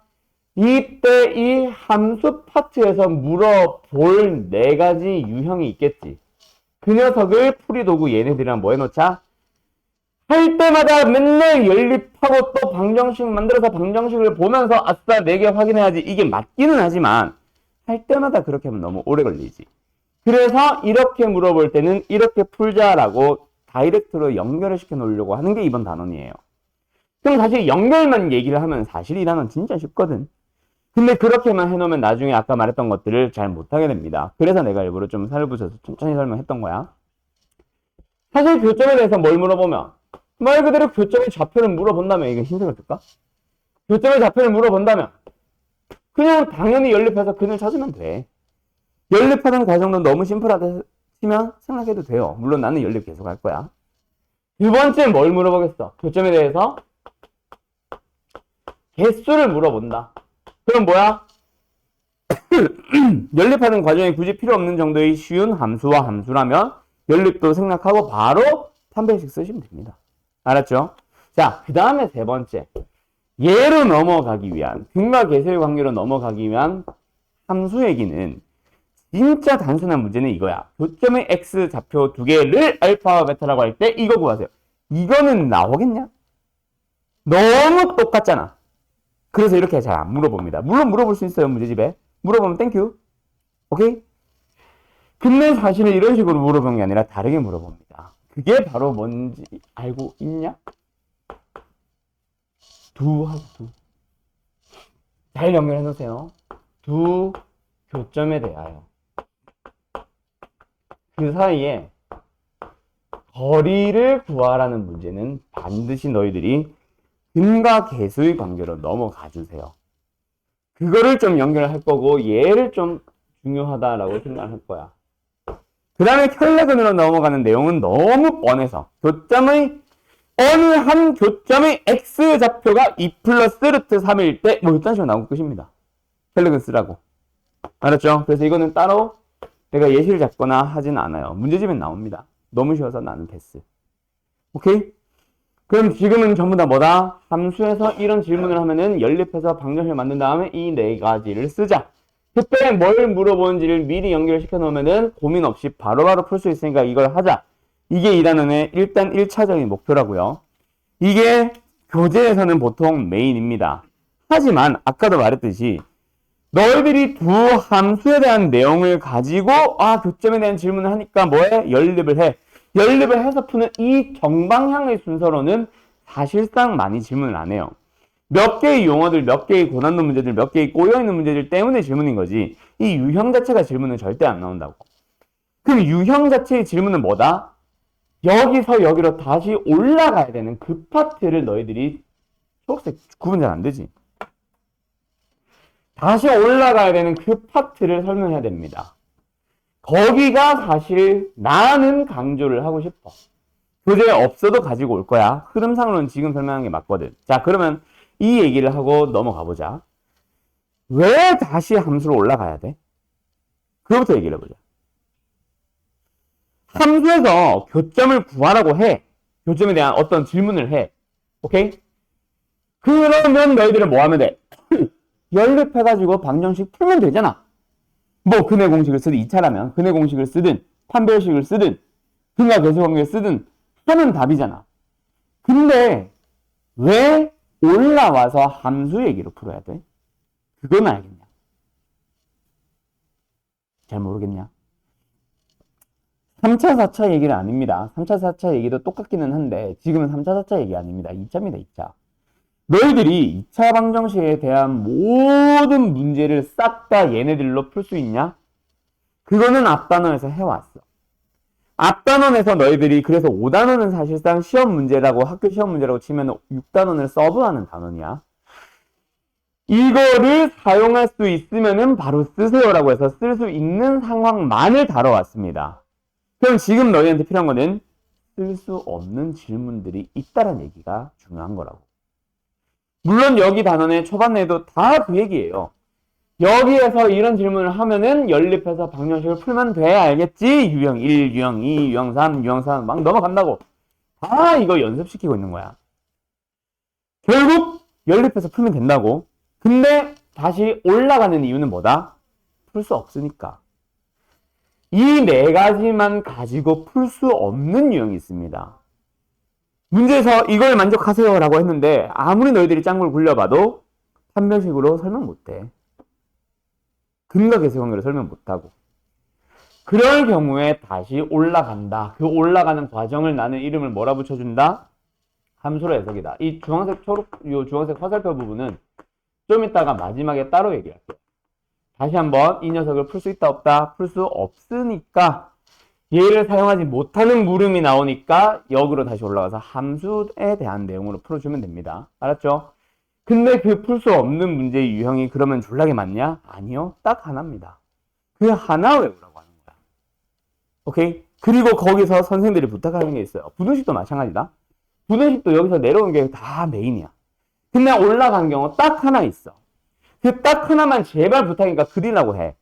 이때 이 함수 파트에서 물어볼 4가지 유형이 있겠지. 그 녀석을 풀이도구 얘네들이랑 뭐 해놓자? 할 때마다 맨날 연립하고 또 방정식 만들어서 방정식을 보면서 아싸 4개 확인해야지. 이게 맞기는 하지만 할 때마다 그렇게 하면 너무 오래 걸리지. 그래서 이렇게 물어볼 때는 이렇게 풀자라고 다이렉트로 연결을 시켜 놓으려고 하는 게 이번 단원이에요. 그럼 사실 연결만 얘기를 하면 사실 이 단원 진짜 쉽거든. 근데 그렇게만 해놓으면 나중에 아까 말했던 것들을 잘 못하게 됩니다. 그래서 내가 일부러 좀 살을 붙여서 천천히 설명했던 거야. 사실 교점에 대해서 뭘 물어보면 말 그대로 교점의 좌표를 물어본다면 이게 흰색을 쓸까? 교점의 좌표를 물어본다면 그냥 당연히 연립해서 근을 찾으면 돼. 연립하는 과정도 너무 심플하다 치면 생각해도 돼요. 물론 나는 연립 계속 할 거야. 두 번째 뭘 물어보겠어? 교점에 대해서 개수를 물어본다. 그럼 뭐야? 연립하는 과정에 굳이 필요 없는 정도의 쉬운 함수와 함수라면 연립도 생략하고 바로 판별식 쓰시면 됩니다. 알았죠? 자, 그 다음에 세 번째. 얘로 넘어가기 위한, 근과 계수의 관계로 넘어가기 위한 함수 얘기는 진짜 단순한 문제는 이거야. 교점의 x 좌표 두 개를 알파와 베타라고 할 때 이거 구하세요. 이거는 나오겠냐? 너무 똑같잖아. 그래서 이렇게 잘 안 물어봅니다. 물론 물어볼 수 있어요, 문제집에. 물어보면 땡큐. 오케이? 근데 사실은 이런 식으로 물어보는 게 아니라 다르게 물어봅니다. 그게 바로 뭔지 알고 있냐? 두하고 두. 잘 연결해 놓으세요. 두 교점에 대하여. 그 사이에 거리를 구하라는 문제는 반드시 너희들이 근과 계수의 관계로 넘어가 주세요. 그거를 좀 연결할 거고 얘를 좀 중요하다라고 생각할 거야. 그 다음에 켈레근으로 넘어가는 내용은 너무 뻔해서 교점의 어느 한 교점의 x 좌표가 2 플러스 루트 3일 때 뭐 이딴 식으로 나오고 끝입니다. 켈레근 쓰라고. 알았죠? 그래서 이거는 따로 내가 예시를 잡거나 하진 않아요. 문제집엔 나옵니다. 너무 쉬워서 나는 패스. 오케이? 그럼 지금은 전부 다 뭐다? 함수에서 이런 질문을 하면은 연립해서 방정식을 만든 다음에 이 네 가지를 쓰자. 그때 뭘 물어보는지를 미리 연결시켜 놓으면은 고민 없이 바로바로 풀 수 있으니까 이걸 하자. 이게 이 단원의 일단 1차적인 목표라고요. 이게 교재에서는 보통 메인입니다. 하지만 아까도 말했듯이 너희들이 두 함수에 대한 내용을 가지고 교점에 대한 질문을 하니까 뭐해? 연립을 해. 연립을 해서 푸는 이 정방향의 순서로는 사실상 많이 질문을 안 해요. 몇 개의 용어들, 몇 개의 고난도 문제들, 몇 개의 꼬여있는 문제들 때문에 질문인 거지 이 유형 자체가 질문은 절대 안 나온다고. 그럼 유형 자체의 질문은 뭐다? 여기서 여기로 다시 올라가야 되는 그 파트를 너희들이 초록색 구분 잘 안 되지? 다시 올라가야 되는 그 파트를 설명해야 됩니다. 거기가 사실 나는 강조를 하고 싶어. 교재에 없어도 가지고 올 거야. 흐름상으로는 지금 설명한 게 맞거든. 자, 그러면 이 얘기를 하고 넘어가 보자. 왜 다시 함수로 올라가야 돼? 그거부터 얘기를 해보자. 함수에서 교점을 구하라고 해. 교점에 대한 어떤 질문을 해. 오케이? 그러면 너희들은 뭐 하면 돼? 연립해가지고 방정식 풀면 되잖아. 뭐 근의 공식을 쓰든 2차라면 근의 공식을 쓰든 판별식을 쓰든 근과 계수 관계를 쓰든 하면 답이잖아. 근데 왜 올라와서 함수 얘기로 풀어야 돼? 그건 알겠냐? 잘 모르겠냐? 3차, 4차 얘기는 아닙니다. 3차, 4차 얘기도 똑같기는 한데 지금은 3차, 4차 얘기 아닙니다. 2차입니다. 2차. 너희들이 2차 방정식에 대한 모든 문제를 싹 다 얘네들로 풀 수 있냐? 그거는 앞단원에서 해왔어. 앞단원에서 너희들이 그래서 5단원은 사실상 시험 문제라고 학교 시험 문제라고 치면 6단원을 서브하는 단원이야. 이거를 사용할 수 있으면은 바로 쓰세요라고 해서 쓸 수 있는 상황만을 다뤄왔습니다. 그럼 지금 너희한테 필요한 거는 쓸 수 없는 질문들이 있다는 얘기가 중요한 거라고. 물론 여기 단원의 초반에도 다 그 얘기예요. 여기에서 이런 질문을 하면은 연립해서 방정식을 풀면 돼. 알겠지? 유형 1, 유형 2, 유형 3, 유형 4 막 넘어간다고. 다 이거 연습시키고 있는 거야. 결국 연립해서 풀면 된다고. 근데 다시 올라가는 이유는 뭐다? 풀 수 없으니까. 이 네 가지만 가지고 풀 수 없는 유형이 있습니다. 문제에서 이걸 만족하세요 라고 했는데 아무리 너희들이 짱구를 굴려봐도 판별식으로 설명 못해. 근과 계수 관계로 설명 못하고. 그럴 경우에 다시 올라간다. 그 올라가는 과정을 나는 이름을 뭐라 붙여준다? 함수로 해석이다. 이 주황색 요 주황색 화살표 부분은 좀 이따가 마지막에 따로 얘기할게요. 다시 한번 이 녀석을 풀 수 있다 없다? 풀 수 없으니까 얘를 사용하지 못하는 물음이 나오니까 역으로 다시 올라가서 함수에 대한 내용으로 풀어주면 됩니다. 알았죠? 근데 그 풀 수 없는 문제의 유형이 그러면 졸라게 많냐? 아니요. 딱 하나입니다. 그 하나 외우라고 하는 거야. 오케이? 그리고 거기서 선생들이 부탁하는 게 있어요. 부등식도 마찬가지다. 부등식도 여기서 내려오는 게 다 메인이야. 근데 올라간 경우 딱 하나 있어. 그 딱 하나만 제발 부탁이니까 그리라고 해.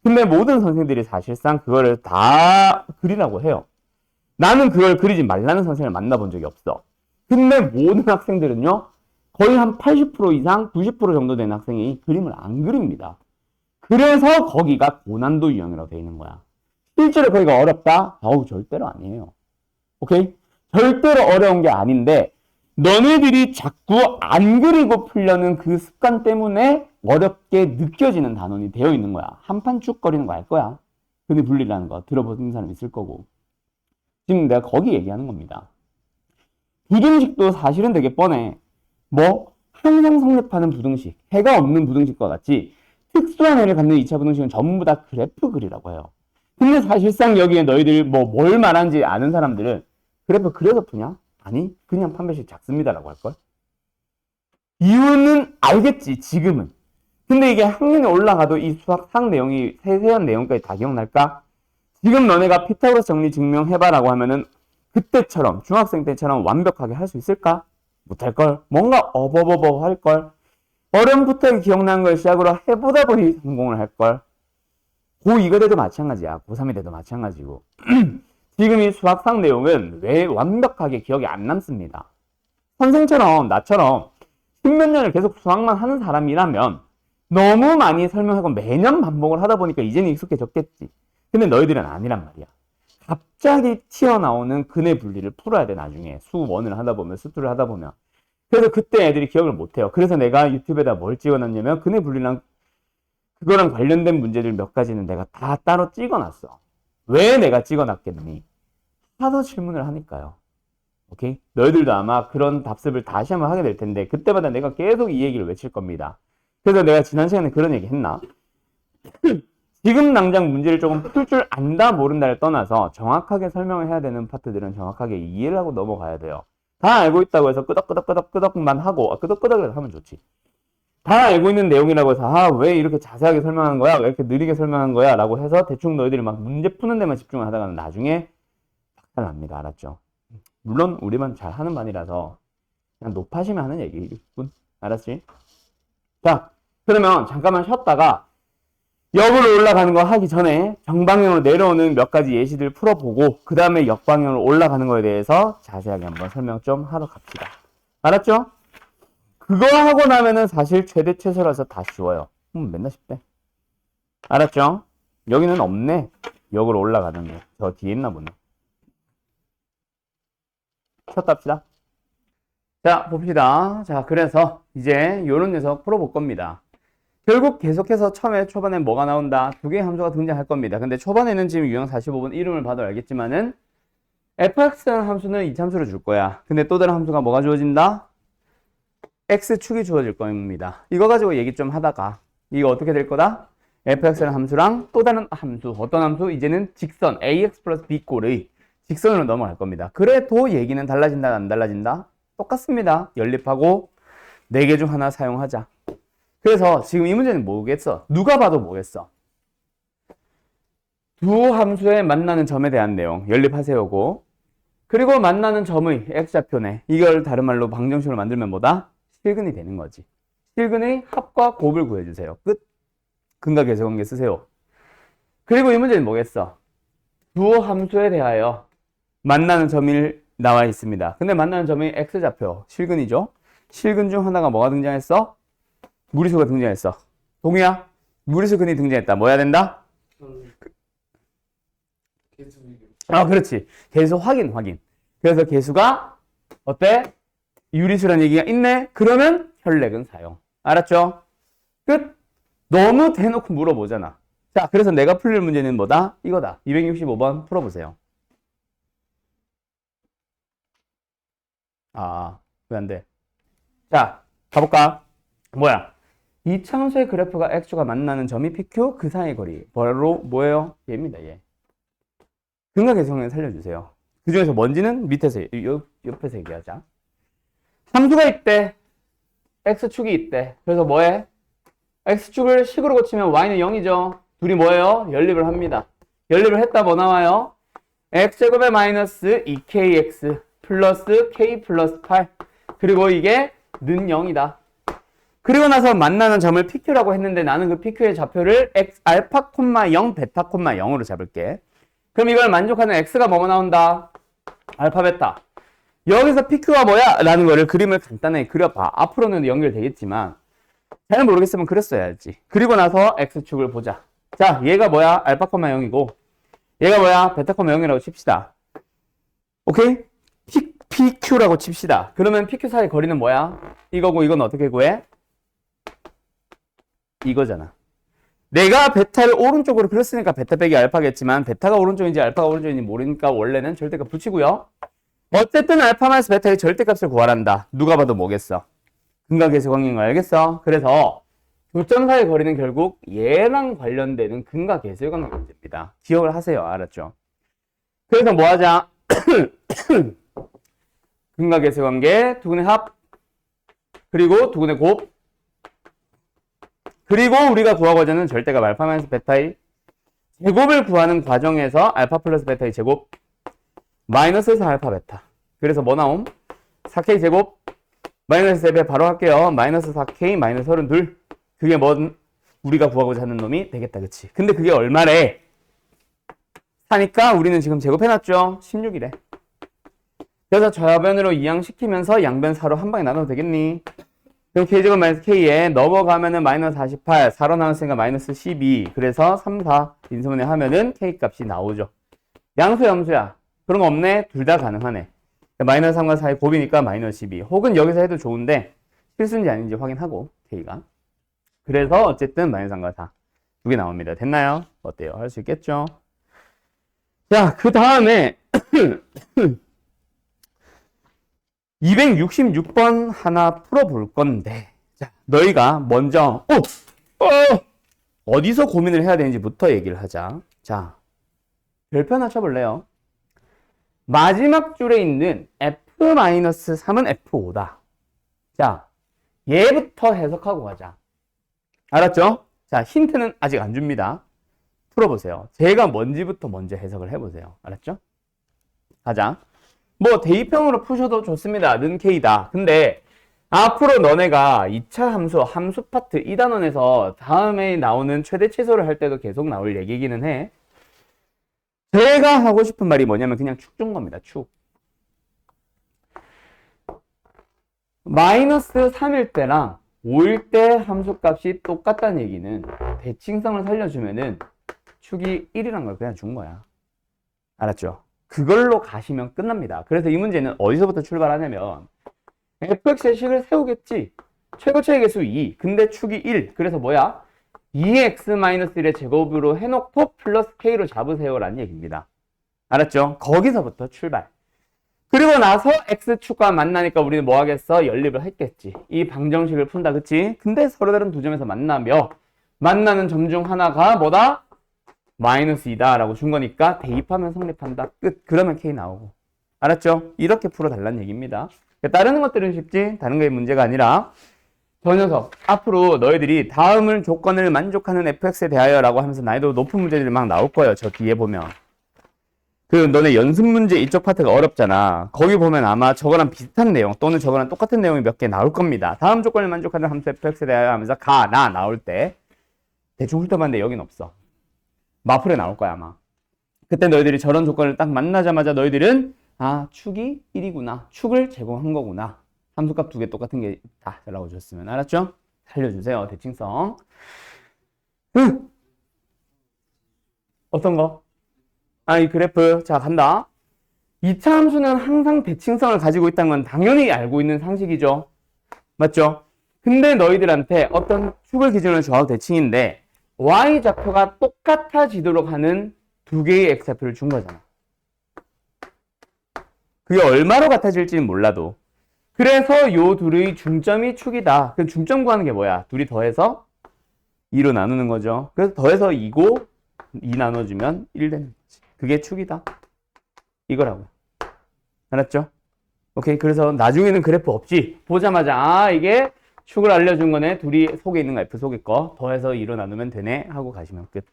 근데 모든 선생들이 사실상 그거를 다 그리라고 해요. 나는 그걸 그리지 말라는 선생을 만나본 적이 없어. 근데 모든 학생들은요, 거의 한 80% 이상, 90% 정도 되는 학생이 그림을 안 그립니다. 그래서 거기가 고난도 유형이라고 되어 있는 거야. 실제로 거기가 어렵다? 어우, 절대로 아니에요. 오케이? 절대로 어려운 게 아닌데, 너네들이 자꾸 안 그리고 풀려는 그 습관 때문에 어렵게 느껴지는 단원이 되어 있는 거야. 한판 쭉 거리는 거 알 거야. 근데 분리라는 거 들어보는 사람 있을 거고. 지금 내가 거기 얘기하는 겁니다. 부등식도 사실은 되게 뻔해. 뭐 항상 성립하는 부등식, 해가 없는 부등식과 같이 특수한 해를 갖는 2차 부등식은 전부 다 그래프 그리라고 해요. 근데 사실상 여기에 너희들 뭐 뭘 말하는지 아는 사람들은 그래프 그려서 푸냐? 아니, 그냥 판별식 작습니다라고 할걸? 이유는 알겠지, 지금은. 근데 이게 학년이 올라가도 이 수학 상 내용이 세세한 내용까지 다 기억날까? 지금 너네가 피타고라스 정리 증명해봐라고 하면은 그때처럼, 중학생 때처럼 완벽하게 할 수 있을까? 못할걸? 뭔가 어버버버 할걸? 어려움부터 기억나는 걸 시작으로 해보다 보니 성공을 할걸? 고2가 돼도 마찬가지야. 고3이 돼도 마찬가지고. 지금 이 수학상 내용은 왜 완벽하게 기억이 안 남습니다. 선생처럼 나처럼 십몇 년을 계속 수학만 하는 사람이라면 너무 많이 설명하고 매년 반복을 하다 보니까 이제는 익숙해졌겠지. 근데 너희들은 아니란 말이야. 갑자기 튀어나오는 근의 분리를 풀어야 돼, 나중에. 수1을 하다 보면, 수2를 하다 보면. 그래서 그때 애들이 기억을 못해요. 그래서 내가 유튜브에다 뭘 찍어놨냐면 근의 분리랑 그거랑 관련된 문제들 몇 가지는 내가 다 따로 찍어놨어. 왜 내가 찍어놨겠니? 하도 질문을 하니까요. 오케이? 너희들도 아마 그런 답습을 다시 한번 하게 될 텐데 그때마다 내가 계속 이 얘기를 외칠 겁니다. 그래서 내가 지난 시간에 그런 얘기 했나? 지금 당장 문제를 조금 풀 줄 안다 모른다를 떠나서 정확하게 설명을 해야 되는 파트들은 정확하게 이해를 하고 넘어가야 돼요. 다 알고 있다고 해서 끄덕끄덕끄덕끄덕만 하고 끄덕끄덕이라도 하면 좋지. 다 알고 있는 내용이라고 해서 왜 이렇게 자세하게 설명하는 거야? 왜 이렇게 느리게 설명하는 거야? 라고 해서 대충 너희들이 막 문제 푸는 데만 집중을 하다가는 나중에 박살납니다. 알았죠? 물론 우리만 잘하는 반이라서 그냥 높아지면 하는 얘기뿐. 알았지? 자, 그러면 잠깐만 쉬었다가 역으로 올라가는 거 하기 전에 정방향으로 내려오는 몇 가지 예시들 풀어보고 그 다음에 역방향으로 올라가는 거에 대해서 자세하게 한번 설명 좀 하러 갑시다. 알았죠? 그거 하고 나면은 사실 최대 최소라서 다 쉬워요. 맨날 쉽대. 알았죠? 여기는 없네. 역으로 올라가는 거. 저 뒤에 있나 보네. 쉬었다 합시다. 자, 봅시다. 자, 그래서 이제 요런 녀석 풀어볼 겁니다. 결국 계속해서 초반에 뭐가 나온다? 두 개의 함수가 등장할 겁니다. 근데 초반에는 지금 유형 45번 이름을 봐도 알겠지만은 fx라는 함수는 이참수를 줄 거야. 근데 또 다른 함수가 뭐가 주어진다? x축이 주어질 겁니다. 이거 가지고 얘기 좀 하다가 이거 어떻게 될 거다? fx라는 함수랑 또 다른 함수, 어떤 함수? 이제는 직선 ax 플러스 b꼴의 직선으로 넘어갈 겁니다. 그래도 얘기는 달라진다, 안 달라진다? 똑같습니다. 연립하고 4개 중 하나 사용하자. 그래서 지금 이 문제는 뭐겠어? 누가 봐도 뭐겠어? 두 함수의 만나는 점에 대한 내용 연립하세요고, 그리고 만나는 점의 x좌표네, 이걸 다른 말로 방정식으로 만들면 뭐다? 실근이 되는 거지. 실근의 합과 곱을 구해주세요. 끝. 근과 계수 관계 쓰세요. 그리고 이 문제는 뭐겠어? 두 함수에 대하여 만나는 점이 나와 있습니다. 근데 만나는 점이 x좌표 실근이죠. 실근 중 하나가 뭐가 등장했어? 무리수가 등장했어. 동의야? 무리수 근이 등장했다. 뭐 해야 된다? 아, 그렇지. 개수 확인. 그래서 개수가 어때? 유리수라는 얘기가 있네? 그러면 혈렉은 사용. 알았죠? 끝. 너무 대놓고 물어보잖아. 자, 그래서 내가 풀릴 문제는 뭐다? 이거다. 265번 풀어보세요. 아, 왜 안 돼? 자, 가볼까? 뭐야? 이 참수의 그래프가 x가 만나는 점이 PQ, 그 사이의 거리. 바로 뭐예요? 얘입니다, 얘. 근각계수관계 살려주세요. 그 중에서 뭔지는 밑에서, 옆에서 얘기하자. 함수가 있대. x축이 있대. 그래서 뭐해? x축을 식으로 고치면 y는 0이죠. 둘이 뭐예요? 연립을 합니다. 연립을 했다 뭐 나와요? x제곱에 마이너스 2kx 플러스 k 플러스 8. 그리고 이게 는 0이다. 그리고 나서 만나는 점을 PQ라고 했는데 나는 그 PQ의 좌표를 알파, 0, 베타, 0으로 잡을게. 그럼 이걸 만족하는 x가 뭐뭐 나온다? 알파, 베타. 여기서 PQ가 뭐야? 라는 거를 그림을 간단하게 그려봐. 앞으로는 연결되겠지만 잘 모르겠으면 그렸어야지. 그리고 나서 x축을 보자. 자, 얘가 뭐야? 알파, 0이고 얘가 뭐야? 베타, 0이라고 칩시다. 오케이? PQ라고 칩시다. 그러면 PQ 사이 거리는 뭐야? 이거고 이건 어떻게 구해? 이거잖아. 내가 베타를 오른쪽으로 그렸으니까 베타 빼기 알파겠지만 베타가 오른쪽인지 알파가 오른쪽인지 모르니까 원래는 절대값 붙이고요. 어쨌든 알파 마이너스 베타의 절대값을 구하란다. 누가 봐도 뭐겠어? 근각계수관계인 거 알겠어? 그래서 교점 사이 거리는 결국 얘랑 관련되는 근각계수관계 문제입니다. 기억을 하세요. 알았죠? 그래서 뭐 하자? 근각계수관계 두근의 합 그리고 두근의 곱 그리고 우리가 구하고자 하는 절대값 알파 마이너스 베타의 제곱을 구하는 과정에서 알파 플러스 베타의 제곱 마이너스 4알파 베타. 그래서 뭐 나옴? 4k 제곱 마이너스 3배 바로 할게요. 마이너스 4k 마이너스 32. 그게 뭔 우리가 구하고자 하는 놈이 되겠다. 그치? 근데 그게 얼마래? 4니까 우리는 지금 제곱해놨죠? 16이래. 그래서 좌변으로 이항시키면서 양변 4로 한 방에 나눠도 되겠니? 그럼 k제곱 마이너스 k에 넘어가면은 마이너스 48, 4로 나눴으니까 마이너스 12. 그래서 3, 4 인수분해 하면은 k 값이 나오죠. 양수, 염수야. 그런 거 없네? 둘 다 가능하네. 마이너스 3과 4의 곱이니까 마이너스 12. 혹은 여기서 해도 좋은데 필수인지 아닌지 확인하고 k가. 그래서 어쨌든 마이너스 3과 4. 두 개 나옵니다. 됐나요? 어때요? 할 수 있겠죠? 자, 그 다음에 266번 하나 풀어볼 건데 자, 너희가 먼저 어디서 고민을 해야 되는지부터 얘기를 하자. 자, 별표 하나 쳐볼래요? 마지막 줄에 있는 F-3은 F5다. 자, 얘부터 해석하고 가자. 알았죠? 자, 힌트는 아직 안 줍니다. 풀어보세요. 제가 뭔지부터 먼저 해석을 해보세요. 알았죠? 가자. 뭐 대입형으로 푸셔도 좋습니다. 는 K다. 근데 앞으로 너네가 2차 함수 파트 2단원에서 다음에 나오는 최대 최소를 할 때도 계속 나올 얘기기는 해. 제가 하고 싶은 말이 뭐냐면 그냥 축 준 겁니다. 축. 마이너스 3일 때랑 5일 때 함수값이 똑같다는 얘기는 대칭성을 살려주면은 축이 1이란 걸 그냥 준 거야. 알았죠? 그걸로 가시면 끝납니다. 그래서 이 문제는 어디서부터 출발하냐면 fx의 식을 세우겠지. 최고차의 개수 2. 근데 축이 1. 그래서 뭐야? 2x-1의 제곱으로 해놓고 플러스 k로 잡으세요 라는 얘기입니다. 알았죠? 거기서부터 출발. 그리고 나서 x축과 만나니까 우리는 뭐 하겠어? 연립을 했겠지. 이 방정식을 푼다. 그치? 근데 서로 다른 두 점에서 만나며 만나는 점 중 하나가 뭐다? 마이너스 2다 라고 준 거니까 대입하면 성립한다. 끝. 그러면 k 나오고. 알았죠? 이렇게 풀어달라는 얘기입니다. 따르는 것들은 쉽지? 다른 게 문제가 아니라 저 녀석 앞으로 너희들이 다음을 조건을 만족하는 fx에 대하여 라고 하면서 난이도 높은 문제들이 막 나올 거예요. 저 뒤에 보면 그 너네 연습 문제 이쪽 파트가 어렵잖아. 거기 보면 아마 저거랑 비슷한 내용 또는 저거랑 똑같은 내용이 몇 개 나올 겁니다. 다음 조건을 만족하는 함수 fx에 대하여 하면서 가, 나 나올 때 대충 훑어봤는데 여긴 없어. 마플에 나올 거야 아마. 그때 너희들이 저런 조건을 딱 만나자마자 너희들은 아 축이 1이구나. 축을 제공한 거구나. 함수값 두 개 똑같은 게 있다 라고 줬으면 알았죠? 살려주세요. 대칭성. 어떤 거? 이 그래프. 자, 간다. 2차 함수는 항상 대칭성을 가지고 있다는 건 당연히 알고 있는 상식이죠. 맞죠? 근데 너희들한테 어떤 축을 기준으로 좌우 대칭인데 y좌표가 똑같아지도록 하는 두 개의 x좌표를 준 거잖아. 그게 얼마로 같아질지는 몰라도. 그래서 요 둘의 중점이 축이다. 그럼 중점 구하는 게 뭐야? 둘이 더해서 2로 나누는 거죠. 그래서 더해서 2고 2 나눠주면 1 되는 거지. 그게 축이다. 이거라고. 알았죠? 오케이. 그래서 나중에는 그래프 없지. 보자마자 이게 축을 알려준 거네. 둘이 속에 있는 거 F 속에 거 더해서 2로 나누면 되네 하고 가시면 끝.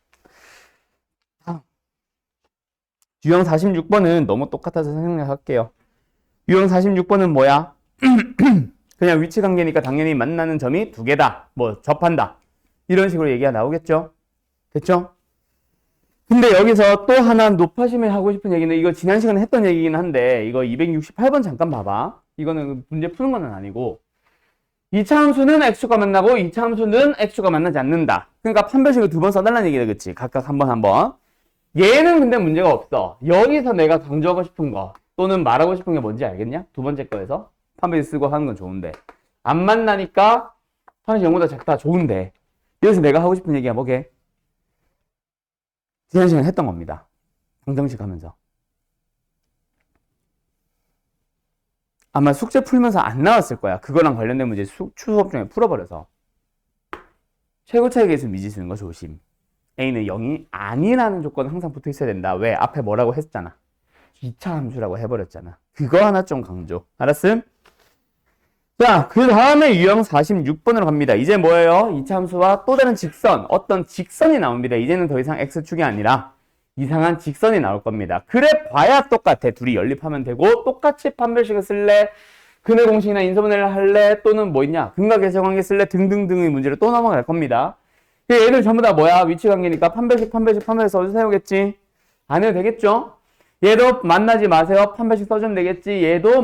유형 46번은 너무 똑같아서 생략할게요. 유형 46번은 뭐야? 그냥 위치 관계니까 당연히 만나는 점이 두 개다. 뭐 접한다. 이런 식으로 얘기가 나오겠죠? 됐죠? 근데 여기서 또 하나 높아심에 하고 싶은 얘기는 이거 지난 시간에 했던 얘기긴 한데 이거 268번 잠깐 봐봐. 이거는 문제 푸는 건 아니고 2차 함수는 x가 만나고 2차 함수는 x가 만나지 않는다. 그러니까 판별식을 두 번 써달라는 얘기다. 그치? 각각 한 번. 얘는 근데 문제가 없어. 여기서 내가 강조하고 싶은 거 또는 말하고 싶은 게 뭔지 알겠냐? 두 번째 거에서 판별식 쓰고 하는 건 좋은데 안 만나니까 판별식 0보다 작다. 좋은데 여기서 내가 하고 싶은 얘기가 뭐게? 지난 시간에 했던 겁니다. 방정식 하면서. 아마 숙제 풀면서 안 나왔을 거야. 그거랑 관련된 문제 수업 중에 풀어버려서. 최고차의 계수 미지수인 거 조심. A는 0이 아니라는 조건은 항상 붙어 있어야 된다. 왜? 앞에 뭐라고 했잖아. 2차 함수라고 해버렸잖아. 그거 하나 좀 강조. 알았음? 자, 그 다음에 유형 46번으로 갑니다. 이제 뭐예요? 2차 함수와 또 다른 직선, 어떤 직선이 나옵니다. 이제는 더 이상 x축이 아니라 이상한 직선이 나올 겁니다. 그래 봐야 똑같아. 둘이 연립하면 되고 똑같이 판별식을 쓸래? 근해 공식이나 인수분해를 할래? 또는 뭐 있냐? 근각계수관계 쓸래? 등등등의 문제로 또 넘어갈 겁니다. 얘들 전부 다 뭐야? 위치관계니까 판별식 써주세요겠지? 안 해도 되겠죠? 얘도 만나지 마세요. 판별식 써주면 되겠지? 얘도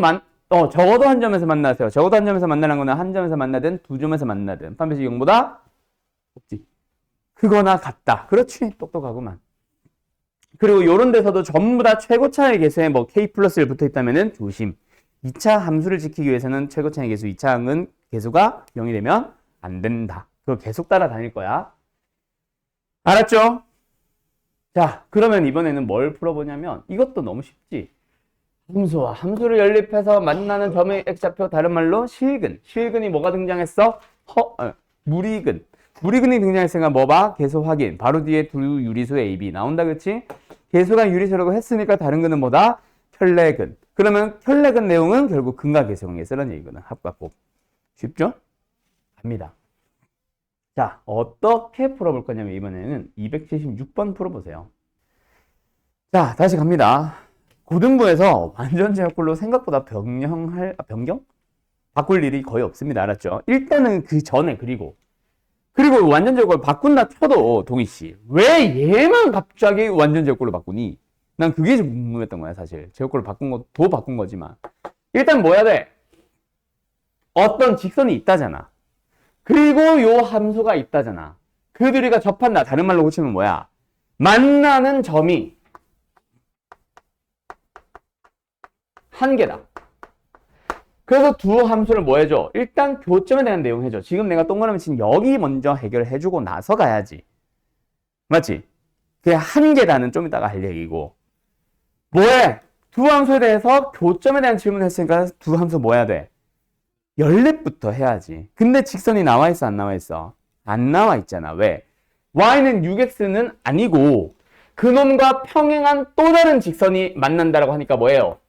적어도 한 점에서 만나세요. 적어도 한 점에서 만나는 거는 한 점에서 만나든 두 점에서 만나든 판별식 0보다 없지. 그거나 같다. 그렇지. 똑똑하구만. 그리고 요런 데서도 전부 다 최고차의 계수에 뭐 k 플러스 1 붙어 있다면은 조심. 2차 함수를 지키기 위해서는 최고차의 계수 2차항은 계수가 0이 되면 안 된다. 그거 계속 따라다닐 거야. 알았죠? 자, 그러면 이번에는 뭘 풀어보냐면 이것도 너무 쉽지. 함수와 함수를 연립해서 만나는 점의 x좌표, 다른 말로 실근. 실근이 뭐가 등장했어? 무리근. 무리근이 등장했으니까 뭐 봐? 계수 확인. 바로 뒤에 두 유리수 AB 나온다, 그치? 계수가 유리수라고 했으니까 다른 근은 뭐다? 혈례근. 그러면 혈례근 내용은 결국 근과 계수관계 쓰라는 얘기거든. 합과 곱. 쉽죠? 갑니다. 자, 어떻게 풀어볼 거냐면 이번에는 276번 풀어보세요. 자, 다시 갑니다. 고등부에서 완전제곱글로 생각보다 변경? 바꿀 일이 거의 없습니다. 알았죠? 일단은 그 전에 그리고 완전제곱을 바꾼다 쳐도 동희씨 왜 얘만 갑자기 완전제곱글로 바꾸니? 난 그게 좀 궁금했던 거야 사실. 제곱글로 바꾼 것도 바꾼 거지만 일단 뭐 해야 돼? 어떤 직선이 있다잖아. 그리고 요 함수가 있다잖아. 그 둘이가 접한다. 다른 말로 고치면 뭐야? 만나는 점이 한 개다. 그래서 두 함수를 뭐 해줘? 일단 교점에 대한 내용 해줘. 지금 내가 동그라미 친 여기 먼저 해결해주고 나서 가야지. 맞지? 그게 한 개다는 좀 이따가 할 얘기고. 뭐해? 두 함수에 대해서 교점에 대한 질문을 했으니까 두 함수 뭐 해야 돼? 연립부터 해야지. 근데 직선이 나와 있어, 안 나와 있어? 안 나와 있잖아. 왜? y는 6x는 아니고 그놈과 평행한 또 다른 직선이 만난다라고 하니까 뭐예요?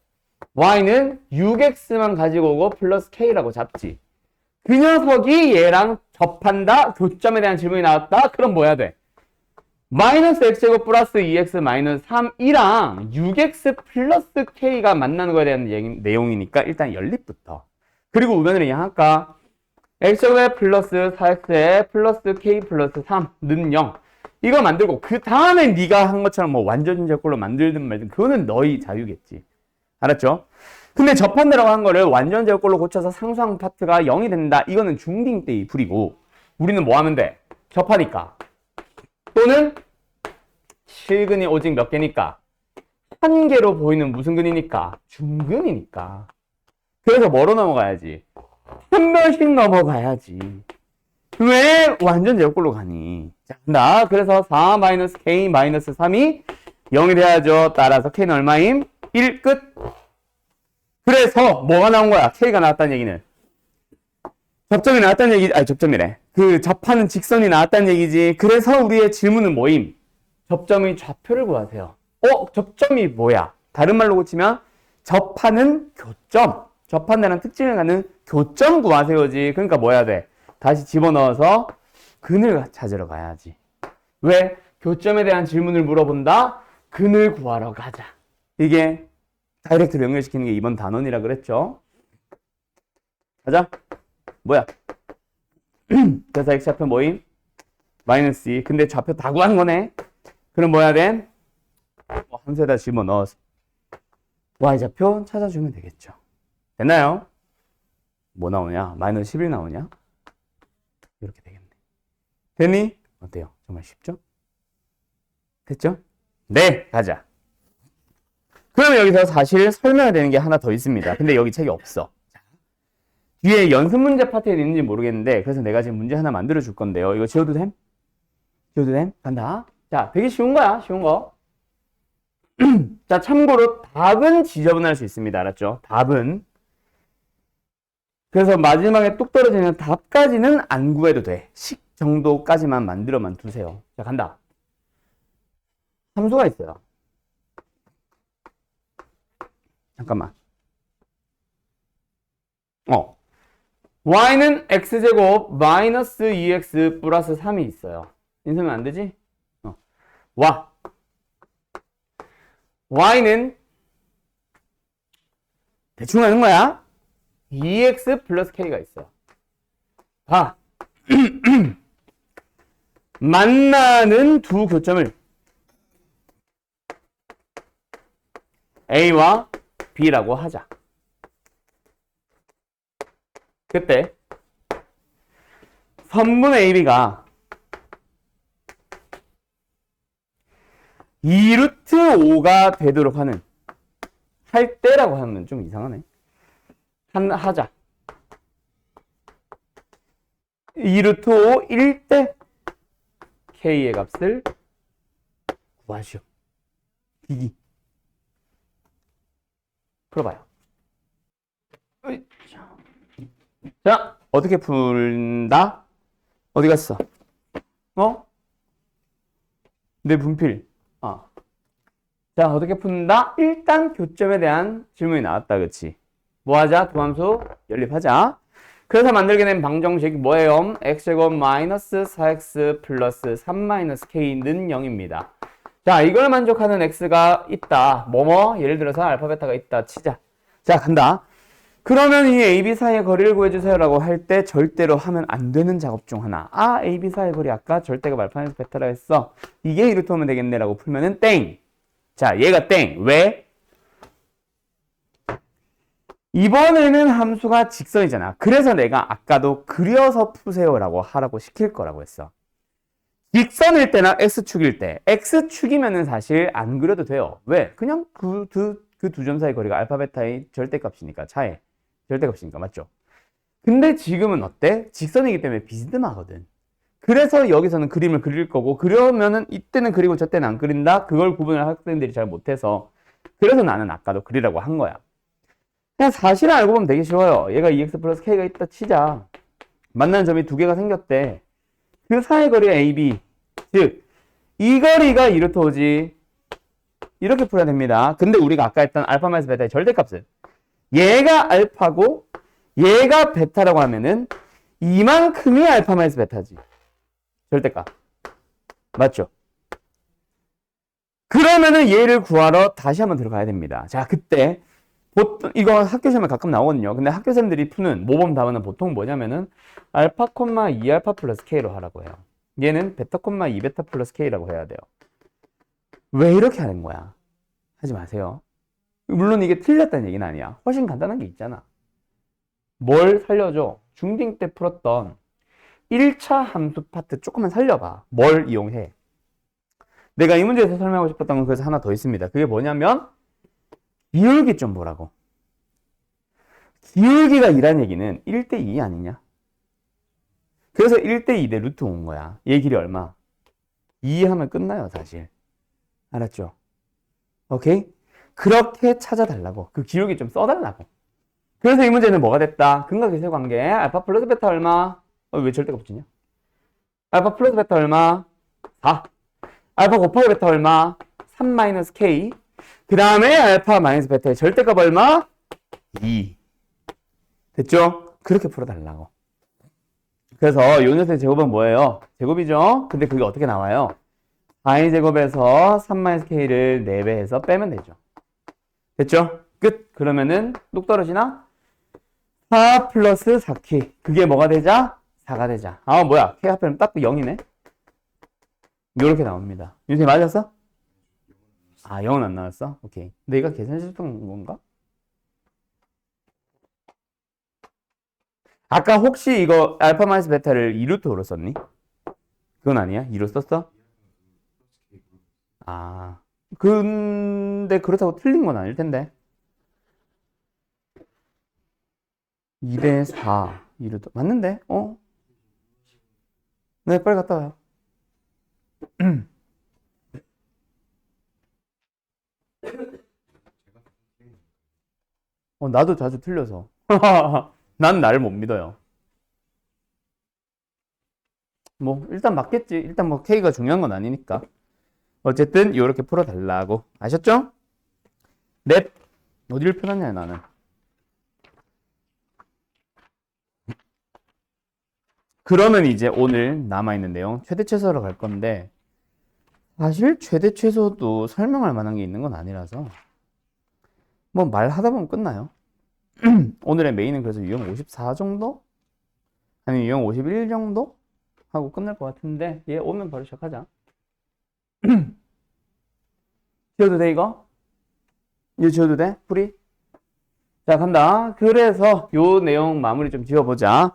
y는 6x만 가지고 오고 플러스 k라고 잡지. 그 녀석이 얘랑 접한다? 교점에 대한 질문이 나왔다? 그럼 뭐 해야 돼? 마이너스 x제곱 플러스 2x 마이너스 3이랑 6x 플러스 k가 만나는 거에 대한 내용이니까 일단 연립부터. 그리고 우변으로 양할까? x제곱에 플러스 4x에 플러스 k 플러스 3는 0. 이거 만들고 그 다음에 네가 한 것처럼 뭐 완전제곱글로 만들든 말든 그거는 너희 자유겠지. 알았죠? 근데 접한다라고 한 거를 완전제곱글로 고쳐서 상수항 파트가 0이 된다. 이거는 중딩 때의 풀이고 우리는 뭐 하면 돼? 접하니까. 또는 실근이 오직 몇 개니까? 한 개로 보이는 무슨 근이니까? 중근이니까. 그래서 뭐로 넘어가야지? 한 번씩 넘어가야지. 왜 완전 제곱꼴로 가니? 자, 간다. 그래서 4-k-3이 0이 돼야죠. 따라서 k는 얼마임? 1 끝. 그래서 뭐가 나온 거야? k가 나왔다는 얘기는 접점이 나왔다는 얘기, 아니 접점이래. 그 접하는 직선이 나왔다는 얘기지. 그래서 우리의 질문은 뭐임? 접점의 좌표를 구하세요. 접점이 뭐야? 다른 말로 고치면 접하는 교점. 접한다는 특징을 갖는 교점 구하세요지. 그러니까 뭐 해야 돼? 다시 집어넣어서 근을 찾으러 가야지. 왜? 교점에 대한 질문을 물어본다? 근을 구하러 가자. 이게 다이렉트로 연결시키는 게 이번 단원이라 그랬죠. 가자. 뭐야? 그래서 x좌표 뭐임? 마이너스 2. 근데 좌표 다 구한 거네. 그럼 뭐 해야 돼? 함수에다 집어넣어서 y좌표 찾아주면 되겠죠. 됐나요? 뭐 나오냐? 마이너스 11 나오냐? 이렇게 되겠네. 됐니? 어때요? 정말 쉽죠? 됐죠? 네, 가자. 그러면 여기서 사실 설명해야 되는 게 하나 더 있습니다. 근데 여기 책이 없어. 뒤에 연습 문제 파트에 있는지 모르겠는데, 그래서 내가 지금 문제 하나 만들어 줄 건데요. 이거 지워도 됨? 지워도 됨? 간다. 자, 되게 쉬운 거야. 쉬운 거. 자, 참고로 답은 지저분할 수 있습니다. 알았죠? 답은. 그래서 마지막에 뚝 떨어지는 답까지는 안 구해도 돼. 식 정도까지만 만들어만 두세요. 자, 간다. 함수가 있어요. 잠깐만. y는 x제곱 마이너스 2x 플러스 3이 있어요. 인수하면 안 되지? 와. y는 대충 하는 거야. 2x 플러스 k가 있어. 봐. 만나는 두 교점을 A와 B라고 하자. 그때 선분 AB가 2루트 5가 되도록 하는 할 때라고 하면 좀 이상하네. 하자. 2루트 5일 때 K의 값을 구하시오. 이기. 풀어봐요. 자, 어떻게 푼다? 어디 갔어? 내 분필. 자, 어떻게 푼다? 일단 교점에 대한 질문이 나왔다. 그치? 뭐 하자? 두 함수 연립하자. 그래서 만들게 된 방정식 뭐예요? x제곱 마이너스 4x 플러스 3 마이너스 k는 0입니다. 자, 이걸 만족하는 x가 있다. 예를 들어서 알파 베타가 있다 치자. 자, 간다. 그러면 이 AB 사이의 거리를 구해주세요 라고 할 때 절대로 하면 안 되는 작업 중 하나. AB 사이의 거리 아까 절대가 알파 마이너스 베타라 했어. 이게 이렇게 오면 되겠네 라고 풀면은 땡. 자, 얘가 땡. 왜? 이번에는 함수가 직선이잖아. 그래서 내가 아까도 그려서 푸세요라고 하라고 시킬 거라고 했어. 직선일 때나 x축일 때, x축이면은 사실 안 그려도 돼요. 왜? 그냥 그 두 점 사이 거리가 알파 베타의 절대값이니까, 차의 절대값이니까, 맞죠? 근데 지금은 어때? 직선이기 때문에 비스듬하거든. 그래서 여기서는 그림을 그릴 거고, 그러면은 이때는 그리고 저때는 안 그린다? 그걸 구분을 학생들이 잘 못해서. 그래서 나는 아까도 그리라고 한 거야. 그냥 사실을 알고 보면 되게 쉬워요. 얘가 2x 플러스 k가 있다 치자. 만나는 점이 두 개가 생겼대. 그 사이 거리가 AB. 즉, 이 거리가 이루트 오지. 이렇게 풀어야 됩니다. 근데 우리가 아까 했던 알파 마이너스 베타의 절대값은 얘가 알파고 얘가 베타라고 하면은 이만큼이 알파 마이너스 베타지. 절대값. 맞죠? 그러면은 얘를 구하러 다시 한번 들어가야 됩니다. 자, 그때 보통 이거 학교 시험에 가끔 나오거든요. 근데 학교생들이 푸는 모범 답안은 보통 뭐냐면은 알파, 2알파 플러스 k로 하라고 해요. 얘는 베타, 2베타 플러스 k라고 해야 돼요. 왜 이렇게 하는 거야? 하지 마세요. 물론 이게 틀렸다는 얘기는 아니야. 훨씬 간단한 게 있잖아. 뭘 살려줘? 중딩 때 풀었던 1차 함수 파트 조금만 살려봐. 뭘 이용해? 내가 이 문제에서 설명하고 싶었던 건 그래서 하나 더 있습니다. 그게 뭐냐면 기울기 좀 보라고. 기울기가 2란 얘기는 1대2 아니냐? 그래서 1대2 대 루트 온 거야. 얘 길이 얼마? 2 하면 끝나요, 사실. 알았죠? 오케이? 그렇게 찾아달라고. 그 기울기 좀 써달라고. 그래서 이 문제는 뭐가 됐다? 근각기세 관계. 알파 플러스 베타 얼마? 왜 절대가 붙이냐? 알파 플러스 베타 얼마? 4. 알파 곱하기 베타 얼마? 3 마이너스 K. 그 다음에 알파 마이너스 베타의 절대값 얼마? 2. 됐죠? 그렇게 풀어달라고. 그래서 요 녀석의 제곱은 뭐예요? 제곱이죠? 근데 그게 어떻게 나와요? 4의 제곱에서 3-K를 4배해서 빼면 되죠. 됐죠? 끝. 그러면은 똑 떨어지나? 4 플러스 4K. 그게 뭐가 되자? 4가 되자. 아, 뭐야. K 합하면 딱 0이네. 요렇게 나옵니다. 윤세 맞았어? 아, 0은 안 나왔어? 오케이. 내가 계산 실수한 건가? 아까 혹시 이거 알파 마이너스 베타를 2루트로 썼니? 그건 아니야? 2로 썼어? 아, 근데 그렇다고 틀린 건 아닐 텐데. 2대 4, 2루트. 맞는데? 어? 네, 빨리 갔다 와요. 나도 자주 틀려서. 난 나를 못 믿어요. 뭐, 일단 맞겠지. 일단 뭐, K가 중요한 건 아니니까. 어쨌든, 이렇게 풀어달라고. 아셨죠? 넷. 어디를 펴놨냐, 나는. 그러면 이제 오늘 남아있는 내용, 최대 최소로 갈 건데, 사실 최대 최소도 설명할 만한 게 있는 건 아니라서, 뭐, 말하다 보면 끝나요. 오늘의 메인은 그래서 유형 54 정도? 아니면 유형 51 정도? 하고 끝날 것 같은데, 얘 오면 바로 시작하자. 지워도 돼, 이거? 이거 지워도 돼? 풀이? 자, 간다. 그래서 요 내용 마무리 좀 지어보자.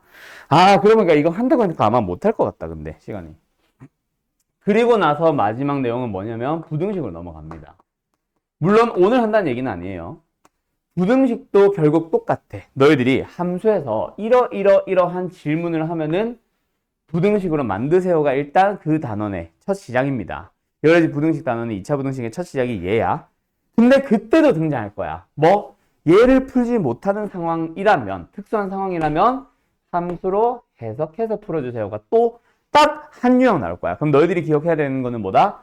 아, 그러니까 이거 한다고 하니까 아마 못할 것 같다, 근데, 시간이. 그리고 나서 마지막 내용은 뭐냐면, 부등식으로 넘어갑니다. 물론 오늘 한다는 얘기는 아니에요. 부등식도 결국 똑같아. 너희들이 함수에서 이러한 질문을 하면은 부등식으로 만드세요가 일단 그 단원의 첫 시작입니다. 여러 가지 부등식 단원의 2차 부등식의 첫 시작이 얘야. 근데 그때도 등장할 거야. 뭐? 얘를 풀지 못하는 상황이라면, 특수한 상황이라면 함수로 해석해서 풀어주세요가 또 딱 한 유형 나올 거야. 그럼 너희들이 기억해야 되는 거는 뭐다?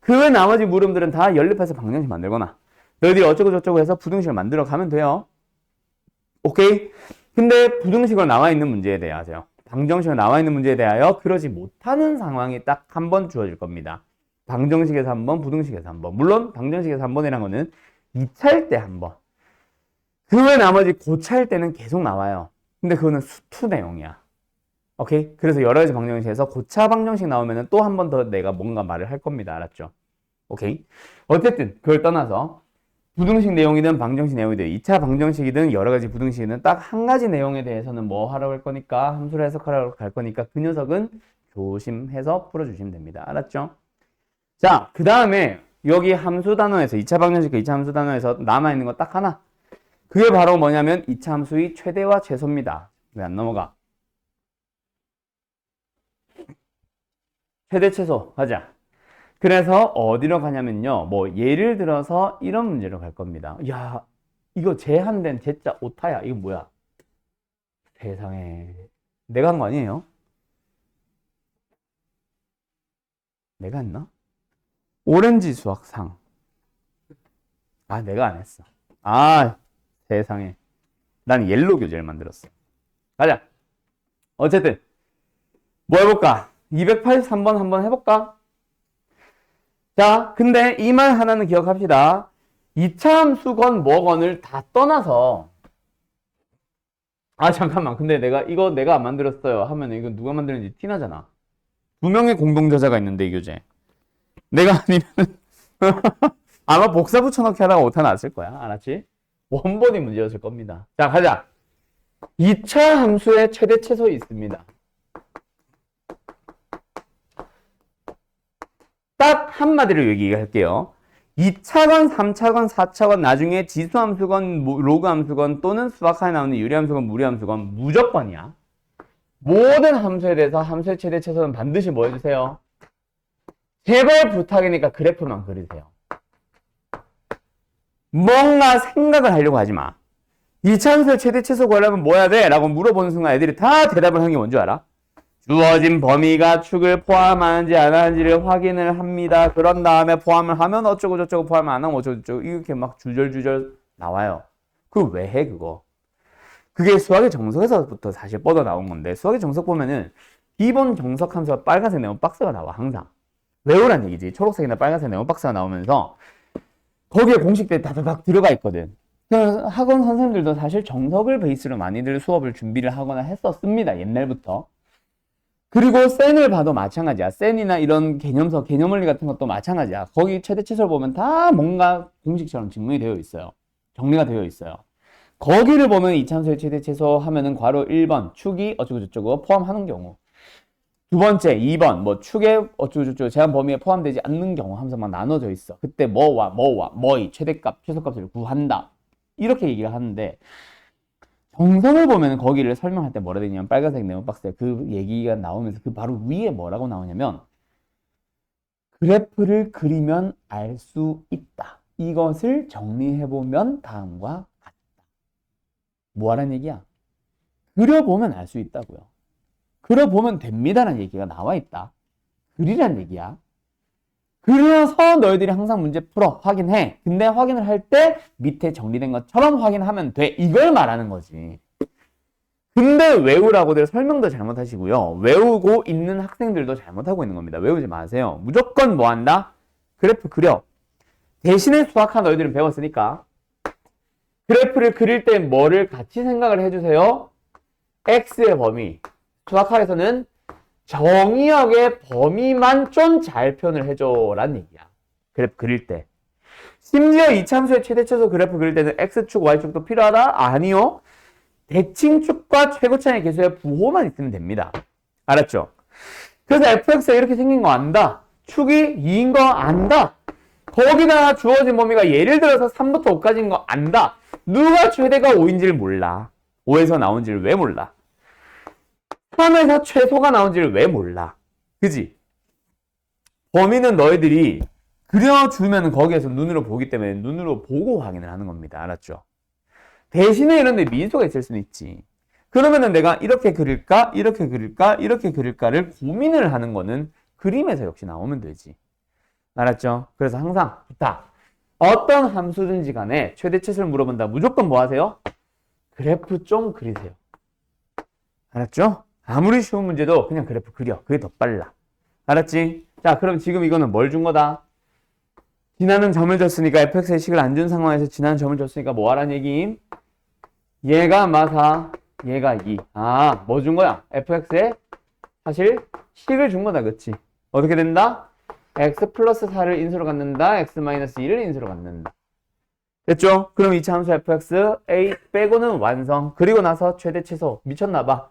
그 나머지 물음들은 다 연립해서 방정식 만들거나 너희들이 어쩌고 저쩌고 해서 부등식을 만들어 가면 돼요. 오케이? 근데 부등식으로 나와 있는 문제에 대하여 방정식으로 나와 있는 문제에 대하여 그러지 못하는 상황이 딱 한 번 주어질 겁니다. 방정식에서 한 번, 부등식에서 한 번. 물론 방정식에서 한 번이라는 거는 2차일 때 한 번. 그 외 나머지 고차일 때는 계속 나와요. 근데 그거는 수투 내용이야. 오케이? 그래서 여러 가지 방정식에서 고차 방정식 나오면 또 한 번 더 내가 뭔가 말을 할 겁니다. 알았죠? 오케이? 어쨌든 그걸 떠나서 부등식 내용이든 방정식 내용이든 2차 방정식이든 여러 가지 부등식이든 딱 한 가지 내용에 대해서는 뭐 하라고 할 거니까 함수를 해석하라고 할 거니까 그 녀석은 조심해서 풀어주시면 됩니다. 알았죠? 자, 그 다음에 여기 함수 단원에서 2차 방정식과 2차 함수 단원에서 남아있는 거 딱 하나. 그게 바로 뭐냐면 2차 함수의 최대와 최소입니다. 왜 안 넘어가? 최대 최소 가자. 그래서 어디로 가냐면요. 뭐 예를 들어서 이런 문제로 갈 겁니다. 야, 이거 제한된 제자 오타야. 이거 뭐야? 세상에. 내가 한 거 아니에요? 내가 했나? 오렌지 수학상. 아, 내가 안 했어. 아, 세상에. 난 옐로 교재를 만들었어. 가자. 어쨌든 뭐 해볼까? 283번 한번 해볼까? 자, 근데 이 말 하나는 기억합시다. 2차 함수건 뭐건을 다 떠나서 아, 잠깐만. 근데 이거 내가 안 만들었어요 하면 이거 누가 만드는지 티나잖아. 두 명의 공동저자가 있는데 이 교재. 내가 아니면 아마 복사 붙여넣기 하다가 오타 났을 거야. 알았지? 원본이 문제였을 겁니다. 자, 가자. 2차 함수의 최대 최소 있습니다. 딱 한마디로 얘기할게요. 2차건, 3차건, 4차건, 나중에 지수함수건, 로그함수건 또는 수학하에 나오는 유리함수건, 무리함수건 무조건이야. 모든 함수에 대해서 함수의 최대 최소는 반드시 뭐 해주세요? 제발 부탁이니까 그래프만 그리세요. 뭔가 생각을 하려고 하지 마. 이차함수의 최대 최소 구하려면 뭐 해야 돼? 라고 물어보는 순간 애들이 다 대답을 하는 게 뭔지 알아? 주어진 범위가 축을 포함하는지 안 하는지를 확인을 합니다. 그런 다음에 포함을 하면 어쩌고 저쩌고 포함을 안 하면 어쩌고 저쩌고 이렇게 막 주절주절 나와요. 그거 왜 해 그거? 그게 수학의 정석에서부터 사실 뻗어 나온 건데 수학의 정석 보면은 기본 정석 함수가 빨간색 네모 박스가 나와 항상. 외우란 얘기지. 초록색이나 빨간색 네모 박스가 나오면서 거기에 공식들이 다다닥 들어가 있거든. 그래서 학원 선생님들도 사실 정석을 베이스로 많이들 수업을 준비를 하거나 했었습니다. 옛날부터. 그리고 센을 봐도 마찬가지야. 센이나 이런 개념서, 개념원리 같은 것도 마찬가지야. 거기 최대 최소를 보면 다 뭔가 공식처럼 증명이 되어 있어요. 정리가 되어 있어요. 거기를 보면 이차함수의 최대 최소 하면은 괄호 1번 축이 어쩌고 저쩌고 포함하는 경우. 두 번째 2번 뭐 축에 어쩌고 저쩌고 제한 범위에 포함되지 않는 경우 하면서 막 나눠져 있어. 그때 뭐의 최대값, 최소값을 구한다. 이렇게 얘기를 하는데 정성을 보면 거기를 설명할 때 뭐라 되냐면 빨간색 네모박스에 그 얘기가 나오면서 그 바로 위에 뭐라고 나오냐면 그래프를 그리면 알 수 있다. 이것을 정리해보면 다음과 같다. 뭐하라는 얘기야? 그려보면 알 수 있다고요. 그려보면 됩니다라는 얘기가 나와 있다. 그리란 얘기야. 그래서 너희들이 항상 문제 풀어 확인해. 근데 확인을 할 때 밑에 정리된 것처럼 확인하면 돼. 이걸 말하는 거지. 근데 외우라고들 설명도 잘못하시고요. 외우고 있는 학생들도 잘못하고 있는 겁니다. 외우지 마세요. 무조건 뭐 한다? 그래프 그려. 대신에 수학하 너희들은 배웠으니까 그래프를 그릴 때 뭐를 같이 생각을 해주세요? x의 범위. 수학하에서는 정의역의 범위만 좀 잘 표현을 해줘 라는 얘기야. 그래프 그릴 때. 심지어 이차함수의 최대 최소 그래프 그릴 때는 x축, y축도 필요하다? 아니요. 대칭축과 최고차의 개수의 부호만 있으면 됩니다. 알았죠? 그래서 fx가 이렇게 생긴 거 안다. 축이 2인 거 안다. 거기다가 주어진 범위가 예를 들어서 3부터 5까지인 거 안다. 누가 최대가 5인지를 몰라. 5에서 나온지를 왜 몰라. 3에서 최소가 나온지를 왜 몰라. 그지? 범위는 너희들이 그려주면 거기에서 눈으로 보기 때문에 눈으로 보고 확인을 하는 겁니다. 알았죠? 대신에 이런 데 미소가 있을 수는 있지. 그러면은 내가 이렇게 그릴까? 이렇게 그릴까? 이렇게 그릴까를 고민을 하는 거는 그림에서 역시 나오면 되지. 알았죠? 그래서 항상 부탁. 어떤 함수든지 간에 최대 최소를 물어본다. 무조건 뭐 하세요? 그래프 좀 그리세요. 알았죠? 아무리 쉬운 문제도 그냥 그래프 그려. 그게 더 빨라. 알았지? 자, 그럼 지금 이거는 뭘 준 거다? 지나는 점을 줬으니까 fx의 식을 안 준 상황에서 지나는 점을 줬으니까 뭐 하라는 얘기임? 얘가 마사, 얘가 2. 아, 뭐 준 거야? fx의 사실 식을 준 거다. 그치? 어떻게 된다? x 플러스 4를 인수로 갖는다. x 마이너스 2를 인수로 갖는다. 됐죠? 그럼 이차 함수 fx a 빼고는 완성. 그리고 나서 최대 최소 미쳤나봐.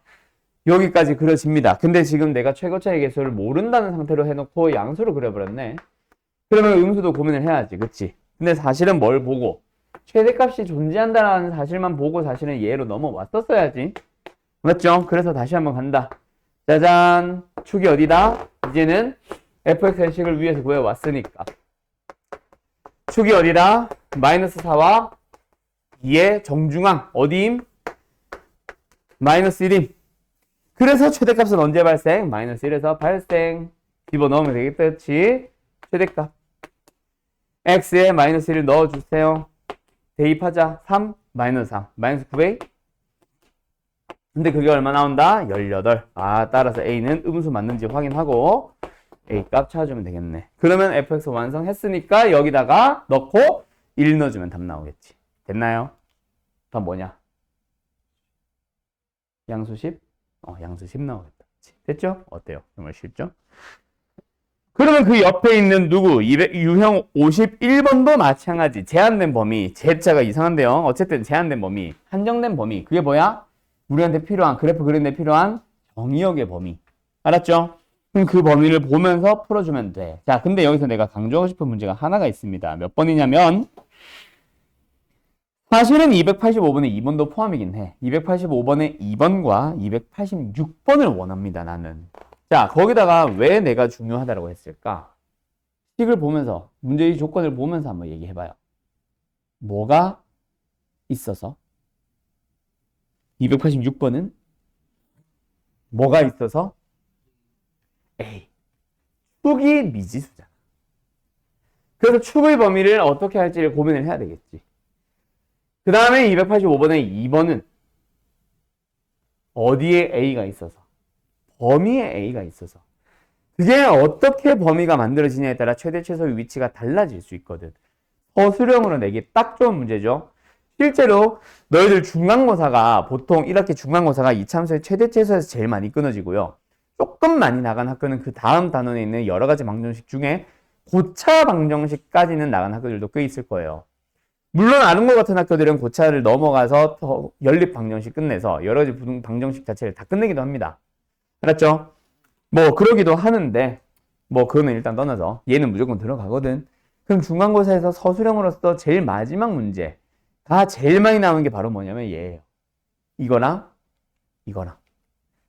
여기까지 그려집니다. 근데 지금 내가 최고차의 개수를 모른다는 상태로 해놓고 양수로 그려버렸네. 그러면 음수도 고민을 해야지. 그치? 근데 사실은 뭘 보고? 최대값이 존재한다는 사실만 보고 사실은 얘로 넘어왔었어야지. 맞죠? 그래서 다시 한번 간다. 짜잔! 축이 어디다? 이제는 fx의 식을 위에서 구해왔으니까. 축이 어디다? 마이너스 4와 2의 정중앙. 어디임? 마이너스 1임. 그래서 최대값은 언제 발생? 마이너스 1에서 발생. 집어넣으면 되겠다. 그치? 최대값. x에 마이너스 1을 넣어주세요. 대입하자. 3, 마이너스 3. 마이너스 9배. 근데 그게 얼마 나온다? 18. 아, 따라서 a는 음수 맞는지 확인하고 a 값 찾아주면 되겠네. 그러면 fx 완성했으니까 여기다가 넣고 1 넣어주면 답 나오겠지. 됐나요? 답 뭐냐? 양수 10? 양수 10 나오겠다. 됐죠? 어때요? 정말 쉽죠? 그러면 그 옆에 있는 누구? 유형 51번도 마찬가지. 제한된 범위. 제자가 이상한데요. 어쨌든 제한된 범위. 한정된 범위. 그게 뭐야? 우리한테 필요한, 그래프 그리는데 필요한 정의역의 범위. 알았죠? 그럼 그 범위를 보면서 풀어주면 돼. 자, 근데 여기서 내가 강조하고 싶은 문제가 하나가 있습니다. 몇 번이냐면 사실은 285번에 2번도 포함이긴 해. 285번에 2번과 286번을 원합니다, 나는. 자, 거기다가 왜 내가 중요하다고 했을까? 식을 보면서, 문제의 조건을 보면서 한번 얘기해봐요. 뭐가 있어서? 286번은 뭐가 있어서? A. 축이 미지수잖아. 그래서 축의 범위를 어떻게 할지를 고민을 해야 되겠지. 그 다음에 285번에 2번은 어디에 A가 있어서? 범위에 A가 있어서. 그게 어떻게 범위가 만들어지냐에 따라 최대 최소의 위치가 달라질 수 있거든. 서술형으로 내기 딱 좋은 문제죠. 실제로 너희들 중간고사가 보통 1학기 중간고사가 이참수의 최대 최소에서 제일 많이 끊어지고요. 조금 많이 나간 학교는 그 다음 단원에 있는 여러 가지 방정식 중에 고차 방정식까지는 나간 학교들도 꽤 있을 거예요. 물론 아름고 같은 학교들은 고차를 넘어가서 더 연립 방정식 끝내서 여러 가지 방정식 자체를 다 끝내기도 합니다. 알았죠? 뭐 그러기도 하는데 뭐 그거는 일단 떠나서 얘는 무조건 들어가거든. 그럼 중간고사에서 서술형으로서 제일 마지막 문제가 제일 많이 나오는 게 바로 뭐냐면 얘예요. 이거랑 이거랑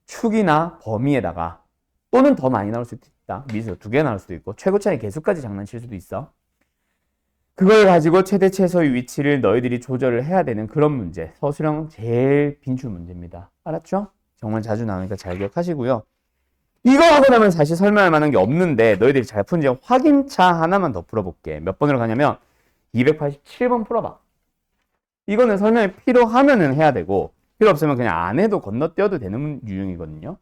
축이나 범위에다가 또는 더 많이 나올 수도 있다. 미수 2개 나올 수도 있고 최고차의 개수까지 장난칠 수도 있어. 그걸 가지고 최대 최소의 위치를 너희들이 조절을 해야 되는 그런 문제. 서술형 제일 빈출 문제입니다. 알았죠? 정말 자주 나오니까 잘 기억하시고요. 이거 하고 나면 사실 설명할 만한 게 없는데 너희들이 잘 푼지 확인차 하나만 더 풀어볼게. 몇 번으로 가냐면 287번 풀어봐. 이거는 설명이 필요하면은 해야 되고 필요 없으면 그냥 안 해도 건너뛰어도 되는 유형이거든요.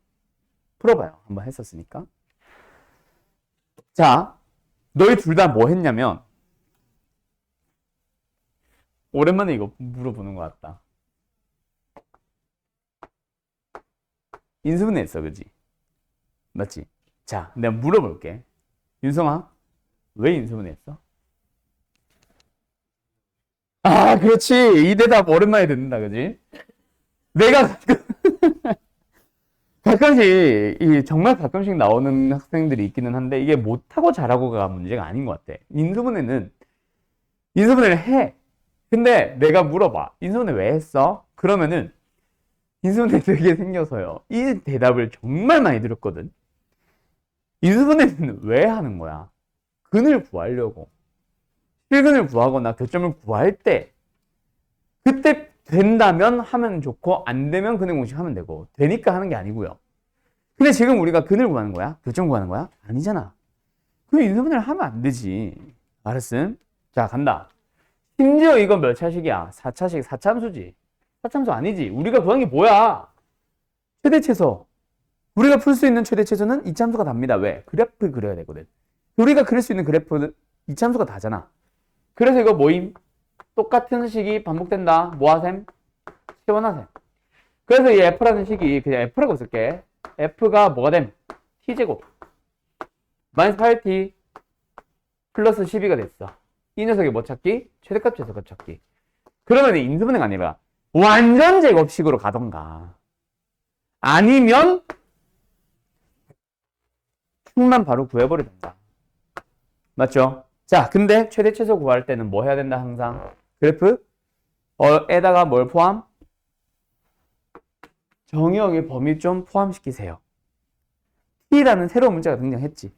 풀어봐요. 한번 했었으니까. 자, 너희 둘 다 뭐 했냐면 오랜만에 이거 물어보는 것 같다. 인수분해 했어, 그지? 맞지? 자, 내가 물어볼게. 윤성아, 왜 인수분해 했어? 아, 그렇지. 이 대답 오랜만에 듣는다, 그지? 내가 가끔씩, 정말 가끔씩 나오는 학생들이 있기는 한데, 이게 못하고 잘하고가 문제가 아닌 것 같아. 인수분해를 해. 근데 내가 물어봐. 인수분해 왜 했어? 그러면은, 인수분해 되게 생겨서요. 이 대답을 정말 많이 들었거든. 인수분해는 왜 하는 거야? 근을 구하려고. 실근을 구하거나 교점을 구할 때, 그때 된다면 하면 좋고, 안 되면 근의 공식 하면 되고, 되니까 하는 게 아니고요. 근데 지금 우리가 근을 구하는 거야? 교점 구하는 거야? 아니잖아. 그 인수분해를 하면 안 되지. 알았음? 자, 간다. 심지어 이건 몇 차식이야? 4차식, 4참수지. 4참수 아니지. 우리가 구한 게 뭐야? 최대 최소. 우리가 풀 수 있는 최대 최소는 이참수가 답니다. 왜? 그래프 그려야 되거든. 우리가 그릴 수 있는 그래프는 이참수가 다잖아. 그래서 이거 모임. 똑같은 식이 반복된다. 뭐하셈? 시원하셈. 그래서 이 F라는 식이 그냥 F라고 쓸게. F가 뭐가 됨? T제곱. 마이너스 8T 플러스 12가 됐어. 이 녀석이 뭐 찾기? 최대값 최소값 찾기. 그러면 인수분해가 아니라 완전 제곱식으로 가던가. 아니면 축만 바로 구해버리던가. 맞죠? 자, 근데 최대 최소 구할 때는 뭐 해야 된다 항상? 그래프? 에다가 뭘 포함? 정의역의 범위 좀 포함시키세요. T라는 새로운 문제가 등장했지.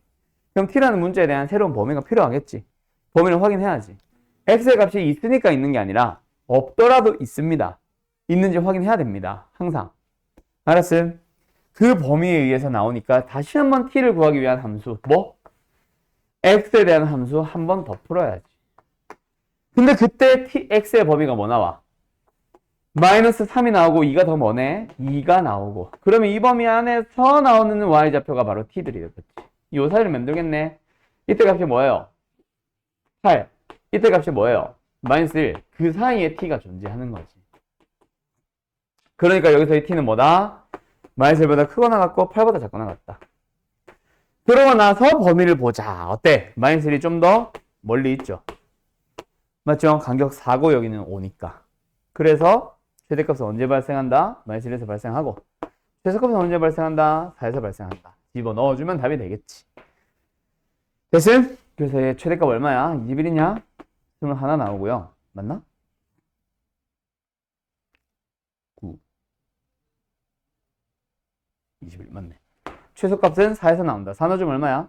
그럼 T라는 문제에 대한 새로운 범위가 필요하겠지. 범위를 확인해야지. X의 값이 있으니까 있는 게 아니라 없더라도 있습니다. 있는지 확인해야 됩니다. 항상. 알았음? 그 범위에 의해서 나오니까 다시 한번 T를 구하기 위한 함수. 뭐? X에 대한 함수 한 번 더 풀어야지. 근데 그때 X의 범위가 뭐 나와? 마이너스 3이 나오고 2가 더 뭐네? 2가 나오고. 그러면 이 범위 안에서 나오는 Y좌표가 바로 T들이 되겠지. 요 사이를 만들겠네. 이때 값이 뭐예요? 8. 이때 값이 뭐예요? 마이너스 1. 그 사이에 T가 존재하는 거지. 그러니까 여기서의 T는 뭐다? 마이너스 1보다 크거나 같고 8보다 작거나 같다. 그러고 나서 범위를 보자. 어때? 마이너스 1이 좀 더 멀리 있죠. 맞죠? 간격 4고 여기는 5니까. 그래서 최대값은 언제 발생한다? 마이너스 1에서 발생하고 최소값은 언제 발생한다? 4에서 발생한다. 집어넣어주면 답이 되겠지. 됐음? 그래서 얘 최대값 얼마야? 21이냐? 21 나오고요. 맞나? 9 21 맞네. 최소값은 4에서 나온다. 4 넣어주면 얼마야?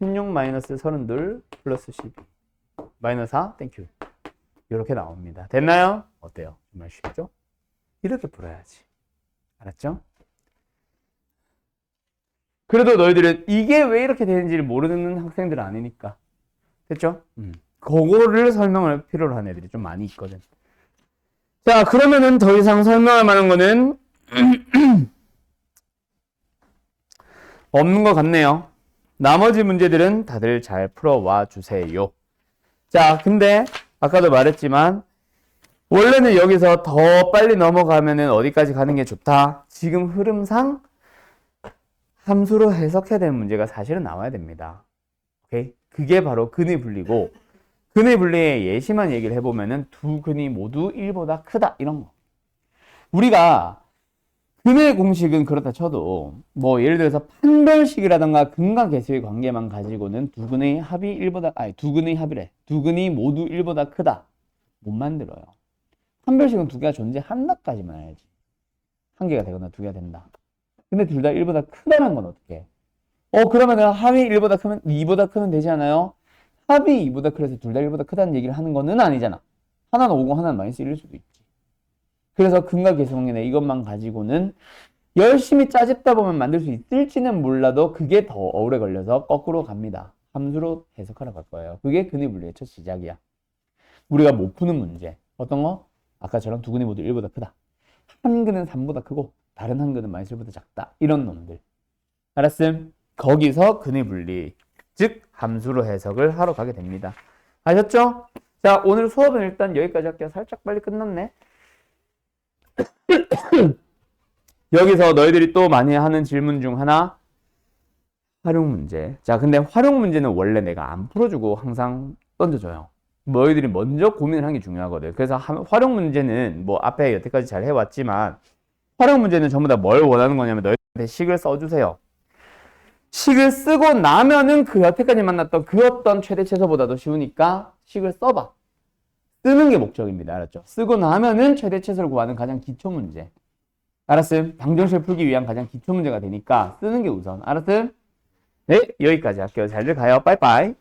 16 마이너스 32 플러스 12 마이너스 4 땡큐. 이렇게 나옵니다. 됐나요? 어때요? 정말 쉽죠? 이렇게 풀어야지. 알았죠? 그래도 너희들은 이게 왜 이렇게 되는지를 모르는 학생들 아니니까. 됐죠? 그거를 설명을 필요로 하는 애들이 좀 많이 있거든. 자, 그러면은 더 이상 설명할 만한 거는 없는 것 같네요. 나머지 문제들은 다들 잘 풀어와 주세요. 자, 근데 아까도 말했지만 원래는 여기서 더 빨리 넘어가면은 어디까지 가는 게 좋다? 지금 흐름상 함수로 해석해야 되는 문제가 사실은 나와야 됩니다. 오케이? 그게 바로 근의 분리고, 근의 분리의 예시만 얘기를 해보면은 두 근이 모두 1보다 크다 이런 거. 우리가 근의 공식은 그렇다 쳐도 뭐 예를 들어서 판별식이라던가 근과 계수의 관계만 가지고는 두 근의 합이 1보다 두 근의 합이래. 두 근이 모두 1보다 크다. 못 만들어요. 판별식은 두 개가 존재한다까지만 알지. 한 개가 되거나 두 개가 된다. 근데 둘 다 1보다 크다는 건 어떻게? 그러면은 합이 1보다 크면 2보다 크면 되지 않아요? 합이 2보다 크래서 둘 다 1보다 크다는 얘기를 하는 거는 아니잖아. 하나는 5고 하나는 마이너스 1일 수도 있지. 그래서 근과 계수 관계나 이것만 가지고는 열심히 짜집다 보면 만들 수 있을지는 몰라도 그게 더 오래 걸려서 거꾸로 갑니다. 함수로 해석하러 갈 거예요. 그게 근의 분리의 첫 시작이야. 우리가 못 푸는 문제. 어떤 거? 아까처럼 두 근이 모두 1보다 크다. 한 근은 3보다 크고 다른 한 근은 마이너스 1보다 작다. 이런 놈들. 알았음? 거기서 근의 분리, 즉 함수로 해석을 하러 가게 됩니다. 아셨죠? 자, 오늘 수업은 일단 여기까지 할게요. 살짝 빨리 끝났네. 여기서 너희들이 또 많이 하는 질문 중 하나, 활용 문제. 자, 근데 활용 문제는 원래 내가 안 풀어주고 항상 던져줘요. 너희들이 먼저 고민을 하는 게 중요하거든. 그래서 활용 문제는 뭐 앞에 여태까지 잘 해왔지만 활용 문제는 전부 다 뭘 원하는 거냐면 너희들한테 식을 써주세요. 식을 쓰고 나면은 그 여태까지 만났던 그 어떤 최대 최소보다도 쉬우니까 식을 써봐. 쓰는 게 목적입니다. 알았죠? 쓰고 나면은 최대 최소를 구하는 가장 기초 문제. 알았음? 방정식을 풀기 위한 가장 기초 문제가 되니까 쓰는 게 우선. 알았음? 네, 여기까지 할게요. 잘들 가요. 빠이빠이.